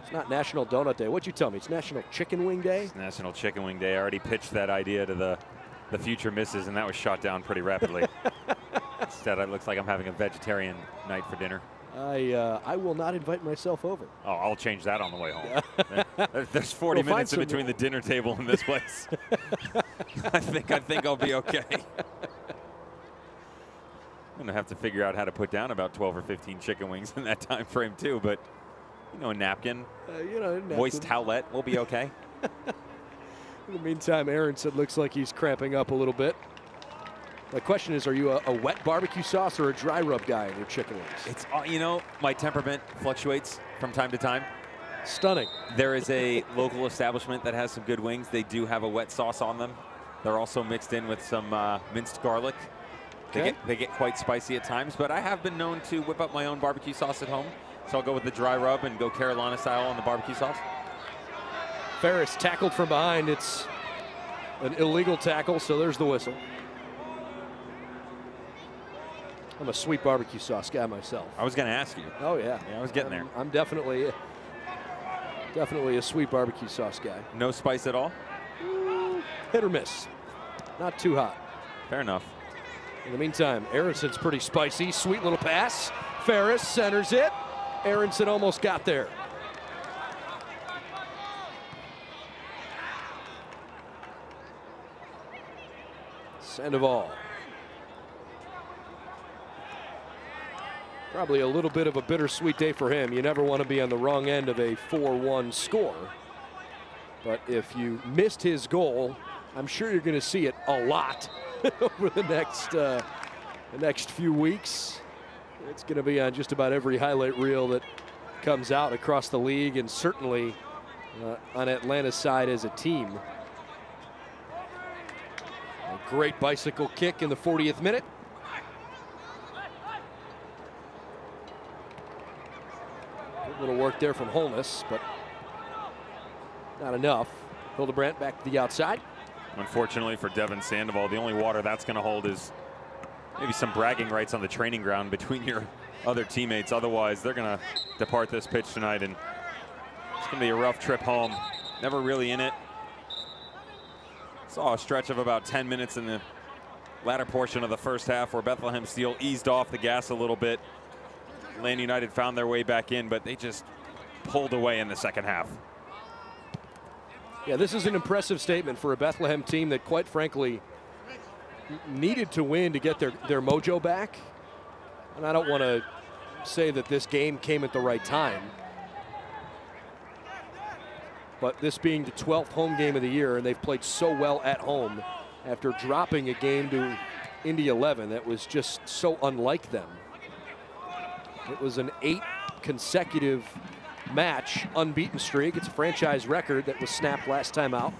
It's not National Donut Day. What'd you tell me? It's National Chicken Wing Day? It's National Chicken Wing Day. I already pitched that idea to the future missus, and that was shot down pretty rapidly. Instead, it looks like I'm having a vegetarian night for dinner. I will not invite myself over. Oh, I'll change that on the way home. There's 40 minutes in between the dinner table and this place. I think I'll be okay. I'm gonna have to figure out how to put down about 12 or 15 chicken wings in that time frame too, but you know, a napkin, moist towelette, we'll be okay. In the meantime, Aaron said looks like he's cramping up a little bit. My question is, are you a wet barbecue sauce or a dry rub guy in your chicken wings? It's, you know, my temperament fluctuates from time to time. Stunning. There is a local establishment that has some good wings. They do have a wet sauce on them. They're also mixed in with some minced garlic. Okay. They get quite spicy at times, but I have been known to whip up my own barbecue sauce at home. So I'll go with the dry rub and go Carolina style on the barbecue sauce. Ferris tackled from behind. It's an illegal tackle, so there's the whistle. I'm a sweet barbecue sauce guy myself. I was going to ask you. Oh, yeah. Yeah, I was getting there. I'm definitely a sweet barbecue sauce guy. No spice at all? Hit or miss. Not too hot. Fair enough. In the meantime, Aronson's pretty spicy. Sweet little pass. Ferris centers it. Aronson almost got there. Sandoval. Probably a little bit of a bittersweet day for him. You never want to be on the wrong end of a 4-1 score. But if you missed his goal, I'm sure you're going to see it a lot over the next few weeks. It's going to be on just about every highlight reel that comes out across the league, and certainly on Atlanta's side as a team. A great bicycle kick in the 40th minute. Good little work there from Holness, but not enough. Hildebrandt back to the outside. Unfortunately for Devin Sandoval, the only water that's going to hold is maybe some bragging rights on the training ground between your other teammates. Otherwise, they're going to depart this pitch tonight, and it's going to be a rough trip home. Never really in it. Saw a stretch of about 10 minutes in the latter portion of the first half where Bethlehem Steel eased off the gas a little bit. Atlanta United found their way back in, but they just pulled away in the second half. Yeah, this is an impressive statement for a Bethlehem team that, quite frankly, needed to win to get their mojo back. And I don't want to say that this game came at the right time, but this being the 12th home game of the year, and they've played so well at home after dropping a game to Indy 11 that was just so unlike them. It was an 8 consecutive match unbeaten streak. It's a franchise record that was snapped last time out.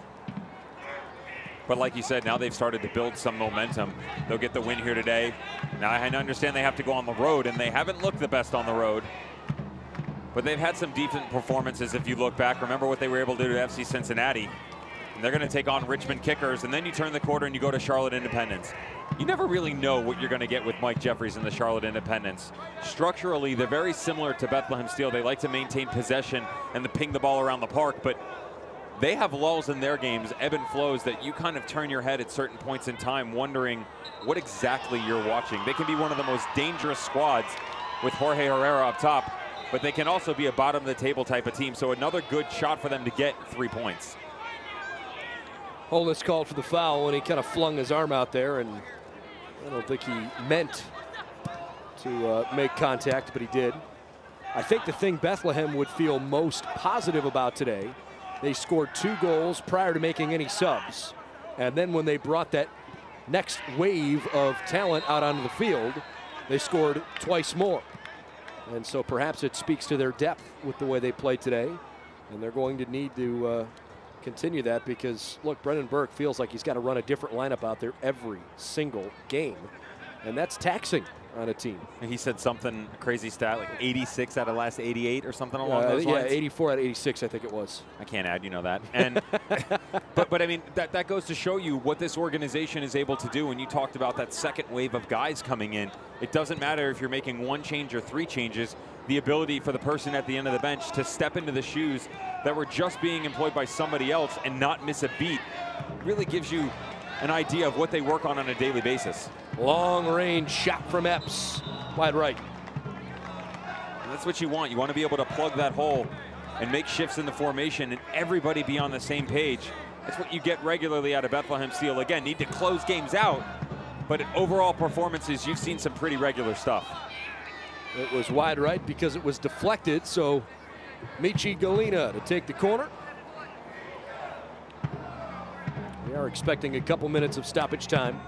But like you said, now they've started to build some momentum. They'll get the win here today. Now I understand they have to go on the road, and they haven't looked the best on the road. But they've had some decent performances if you look back. Remember what they were able to do to FC Cincinnati. And they're going to take on Richmond Kickers, and then you turn the quarter and you go to Charlotte Independence. You never really know what you're going to get with Mike Jeffries and the Charlotte Independence. Structurally, they're very similar to Bethlehem Steel. They like to maintain possession and to ping the ball around the park, but they have lulls in their games, ebb and flows, that you kind of turn your head at certain points in time wondering what exactly you're watching. They can be one of the most dangerous squads with Jorge Herrera up top, but they can also be a bottom of the table type of team. So another good shot for them to get 3 points. Holness called for the foul, and he kind of flung his arm out there, and I don't think he meant to make contact, but he did. I think the thing Bethlehem would feel most positive about today, they scored 2 goals prior to making any subs. And then when they brought that next wave of talent out onto the field, they scored twice more. And so perhaps it speaks to their depth with the way they played today. And they're going to need to continue that, because, look, Brendan Burke feels like he's got to run a different lineup out there every single game. And that's taxing on a team. He said something crazy stat, like 86 out of last 88 or something along those lines. Yeah, 84 out of 86, I think it was. I can't add, you know that. And but I mean, that goes to show you what this organization is able to do. When you talked about that second wave of guys coming in, it doesn't matter if you're making 1 change or 3 changes. The ability for the person at the end of the bench to step into the shoes that were just being employed by somebody else and not miss a beat really gives you an idea of what they work on a daily basis. Long range shot from Epps, wide right. And that's what you want. You want to be able to plug that hole and make shifts in the formation and everybody be on the same page. That's what you get regularly out of Bethlehem Steel. Again, need to close games out, but in overall performances, you've seen some pretty regular stuff. It was wide right because it was deflected, so Michi Galina to take the corner. We are expecting a couple minutes of stoppage time.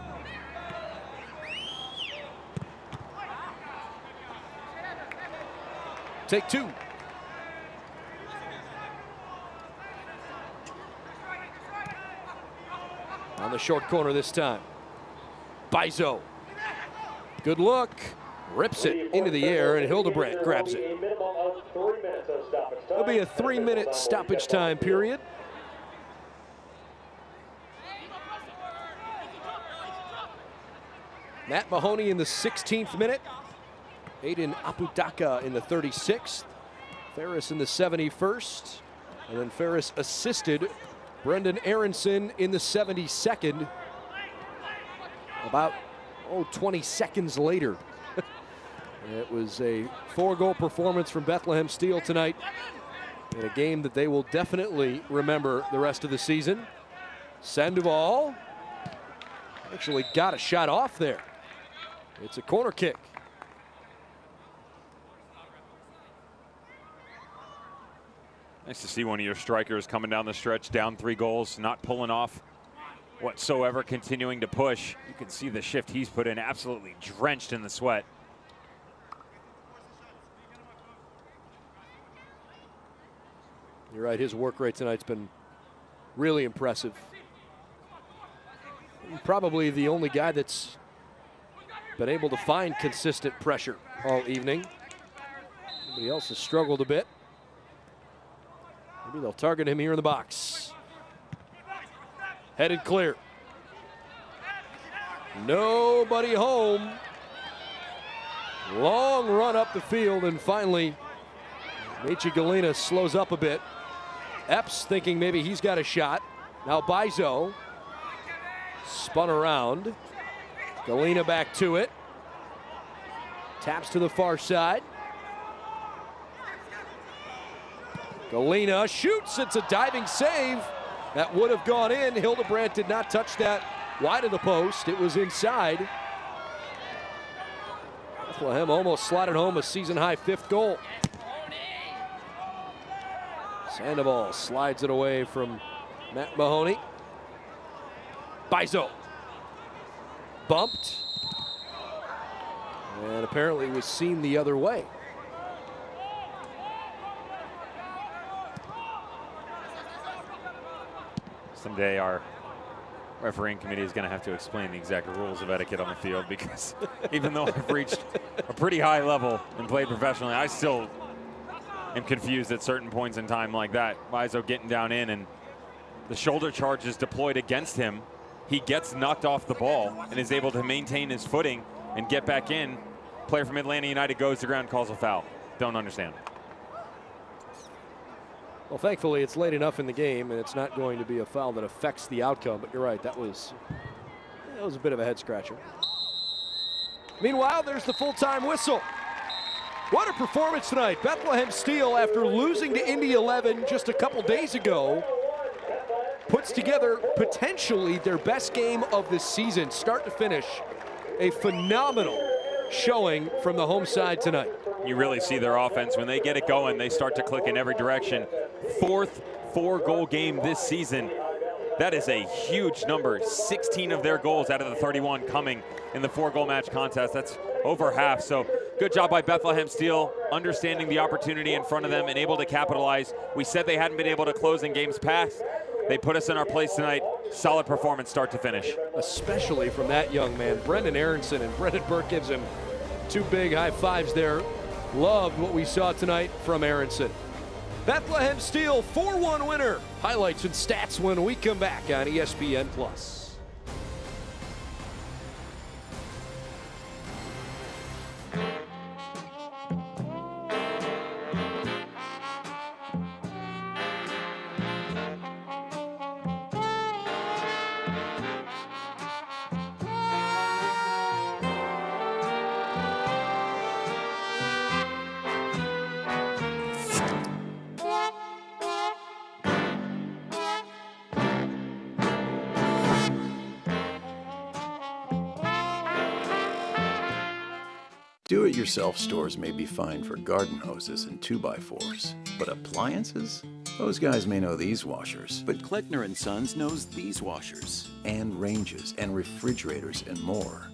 Take 2. the short corner this time. Bizo. Good look. Rips it into the air, and Hildebrandt grabs it. It'll be a 3-minute stoppage time period. Matt Mahoney in the 16th minute. Aiden Apudaka in the 36th. Ferris in the 71st. And then Ferris assisted Brendan Aronson in the 72nd. About, 20 seconds later. It was a 4-goal performance from Bethlehem Steel tonight in a game that they will definitely remember the rest of the season. Sandoval actually got a shot off there. It's a corner kick. Nice to see one of your strikers coming down the stretch, down 3 goals, not pulling off whatsoever, continuing to push. You can see the shift he's put in, absolutely drenched in the sweat. You're right, his work rate tonight's been really impressive. Probably the only guy that's been able to find consistent pressure all evening. Everybody else has struggled a bit. Maybe they'll target him here in the box. Headed clear. Nobody home. Long run up the field, and finally Mechi Galena slows up a bit. Epps thinking maybe he's got a shot. Now Bizo spun around. Galena back to it. Taps to the far side. Galena shoots. It's a diving save. That would have gone in. Hildebrandt did not touch that wide of the post. It was inside. Bethlehem almost slotted home a season-high 5th goal. Sandoval slides it away from Matt Mahoney. Bizo. Bumped. And apparently was seen the other way. Someday our refereeing committee is going to have to explain the exact rules of etiquette on the field, because even though I've reached a pretty high level and played professionally, I still am confused at certain points in time like that. Bizo getting down in, and the shoulder charge is deployed against him. He gets knocked off the ball and is able to maintain his footing and get back in. Player from Atlanta United goes to ground, calls a foul. Don't understand. Well, thankfully, it's late enough in the game, and it's not going to be a foul that affects the outcome. But you're right, that was a bit of a head scratcher. Meanwhile, there's the full-time whistle. What a performance tonight. Bethlehem Steel, after losing to Indy 11 just a couple days ago, puts together potentially their best game of the season, start to finish. A phenomenal showing from the home side tonight. You really see their offense. When they get it going, they start to click in every direction. 4th 4-goal game this season. That is a huge number. 16 of their goals out of the 31 coming in the 4-goal match contest. That's over half. So good job by Bethlehem Steel, understanding the opportunity in front of them and able to capitalize. We said they hadn't been able to close in games past. They put us in our place tonight. Solid performance start to finish. Especially from that young man, Brendan Aronson, and Brendan Burke gives him 2 big high fives there. Loved what we saw tonight from Aronson. Bethlehem Steel 4-1 winner. Highlights and stats when we come back on ESPN+. Do-it-yourself stores may be fine for garden hoses and 2x4s, but appliances? Those guys may know these washers. But Kleckner & Sons knows these washers. And ranges and refrigerators and more.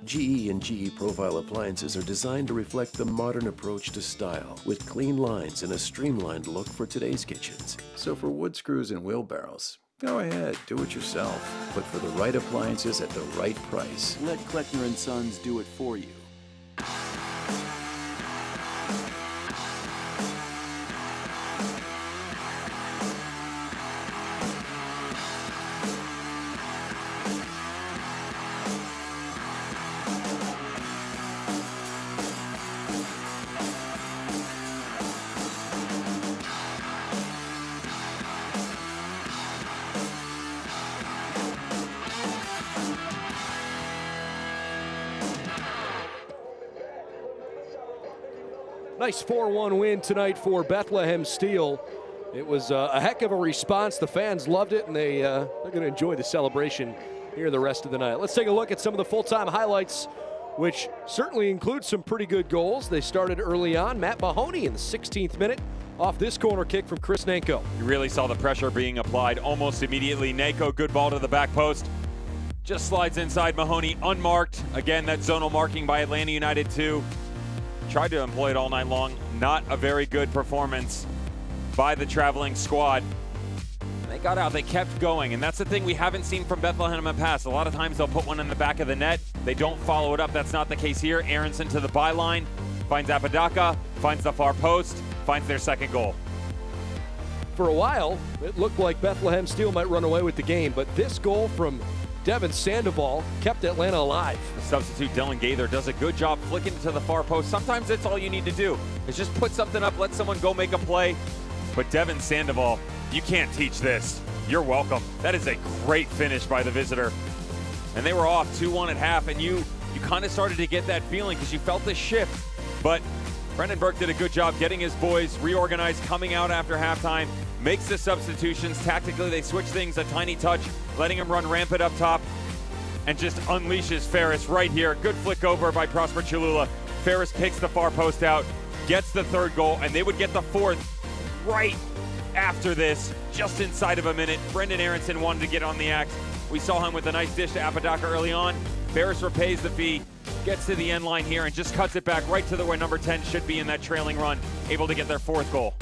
GE and GE Profile appliances are designed to reflect the modern approach to style, with clean lines and a streamlined look for today's kitchens. So for wood screws and wheelbarrows, Go ahead, do it yourself. But for the right appliances at the right price, let Kleckner & Sons do it for you. Nice 4-1 win tonight for Bethlehem Steel. It was a heck of a response. The fans loved it, and they're going to enjoy the celebration here the rest of the night. Let's take a look at some of the full-time highlights, which certainly include some pretty good goals. They started early on. Matt Mahoney in the 16th minute off this corner kick from Chris Nanko. You really saw the pressure being applied almost immediately. Nanko, good ball to the back post. Just slides inside Mahoney unmarked. Again, that zonal marking by Atlanta United 2. Tried to employ it all night long. Not a very good performance by the traveling squad. They got out, they kept going, and that's the thing we haven't seen from Bethlehem in the past. A lot of times they'll put one in the back of the net. They don't follow it up. That's not the case here. Aronson to the byline, finds Apodaca, finds the far post, finds their second goal. For a while, it looked like Bethlehem Steel might run away with the game, but this goal from Devin Sandoval kept Atlanta alive. The substitute Dylan Gaither does a good job flicking to the far post. Sometimes that's all you need to do is just put something up, let someone go make a play. But Devin Sandoval, you can't teach this. You're welcome. That is a great finish by the visitor. And they were off 2-1 at half, and you kind of started to get that feeling because you felt the shift. But Brendan Burke did a good job getting his boys reorganized, coming out after halftime, makes the substitutions. Tactically, they switch things a tiny touch, letting him run rampant up top, and just unleashes Ferris right here. Good flick over by Prosper Cholula. Ferris picks the far post out, gets the third goal, and they would get the fourth right after this, just inside of a minute. Brendan Aronson wanted to get on the act. We saw him with a nice dish to Apodaca early on. Ferris repays the fee, gets to the end line here, and just cuts it back right to the where number 10 should be in that trailing run, able to get their fourth goal.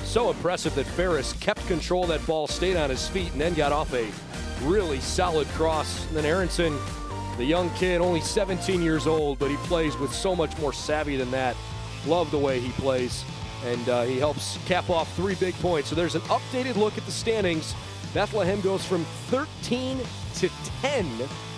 So impressive that Ferris kept control of that ball, stayed on his feet, and then got off a really solid cross. And then Aronson, the young kid, only 17 years old, but he plays with so much more savvy than that. Love the way he plays, and he helps cap off 3 big points. So there's an updated look at the standings. Bethlehem goes from 13 to 10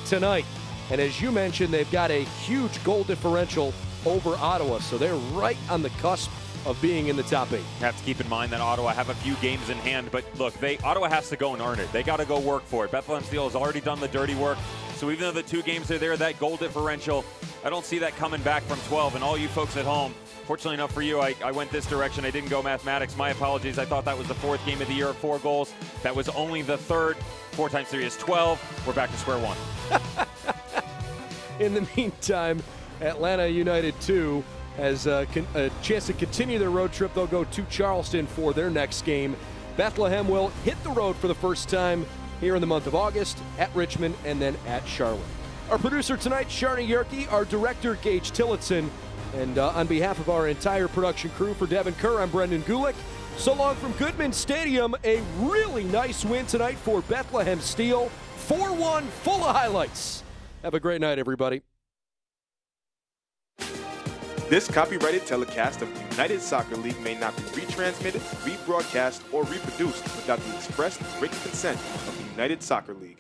tonight. And as you mentioned, they've got a huge goal differential over Ottawa, so they're right on the cusp of being in the top 8. Have to keep in mind that Ottawa have a few games in hand, but look, Ottawa has to go and earn it. They got to go work for it. Bethlehem Steel has already done the dirty work, so even though the 2 games are there, that goal differential, I don't see that coming back from 12. And all you folks at home, fortunately enough for you, I went this direction. I didn't go mathematics. My apologies. I thought that was the 4th game of the year of 4 goals. That was only the 3rd. 4 times 3 is 12. We're back to square one. In the meantime, Atlanta United 2 has a chance to continue their road trip. They'll go to Charleston for their next game. Bethlehem will hit the road for the first time here in the month of August at Richmond and then at Charlotte. Our producer tonight, Sharni Yerke, our director, Gage Tillotson, and on behalf of our entire production crew, for Devin Kerr, I'm Brendan Gulick. So long from Goodman Stadium. A really nice win tonight for Bethlehem Steel. 4-1, full of highlights. Have a great night, everybody. This copyrighted telecast of the United Soccer League may not be retransmitted, rebroadcast, or reproduced without the express written consent of the United Soccer League.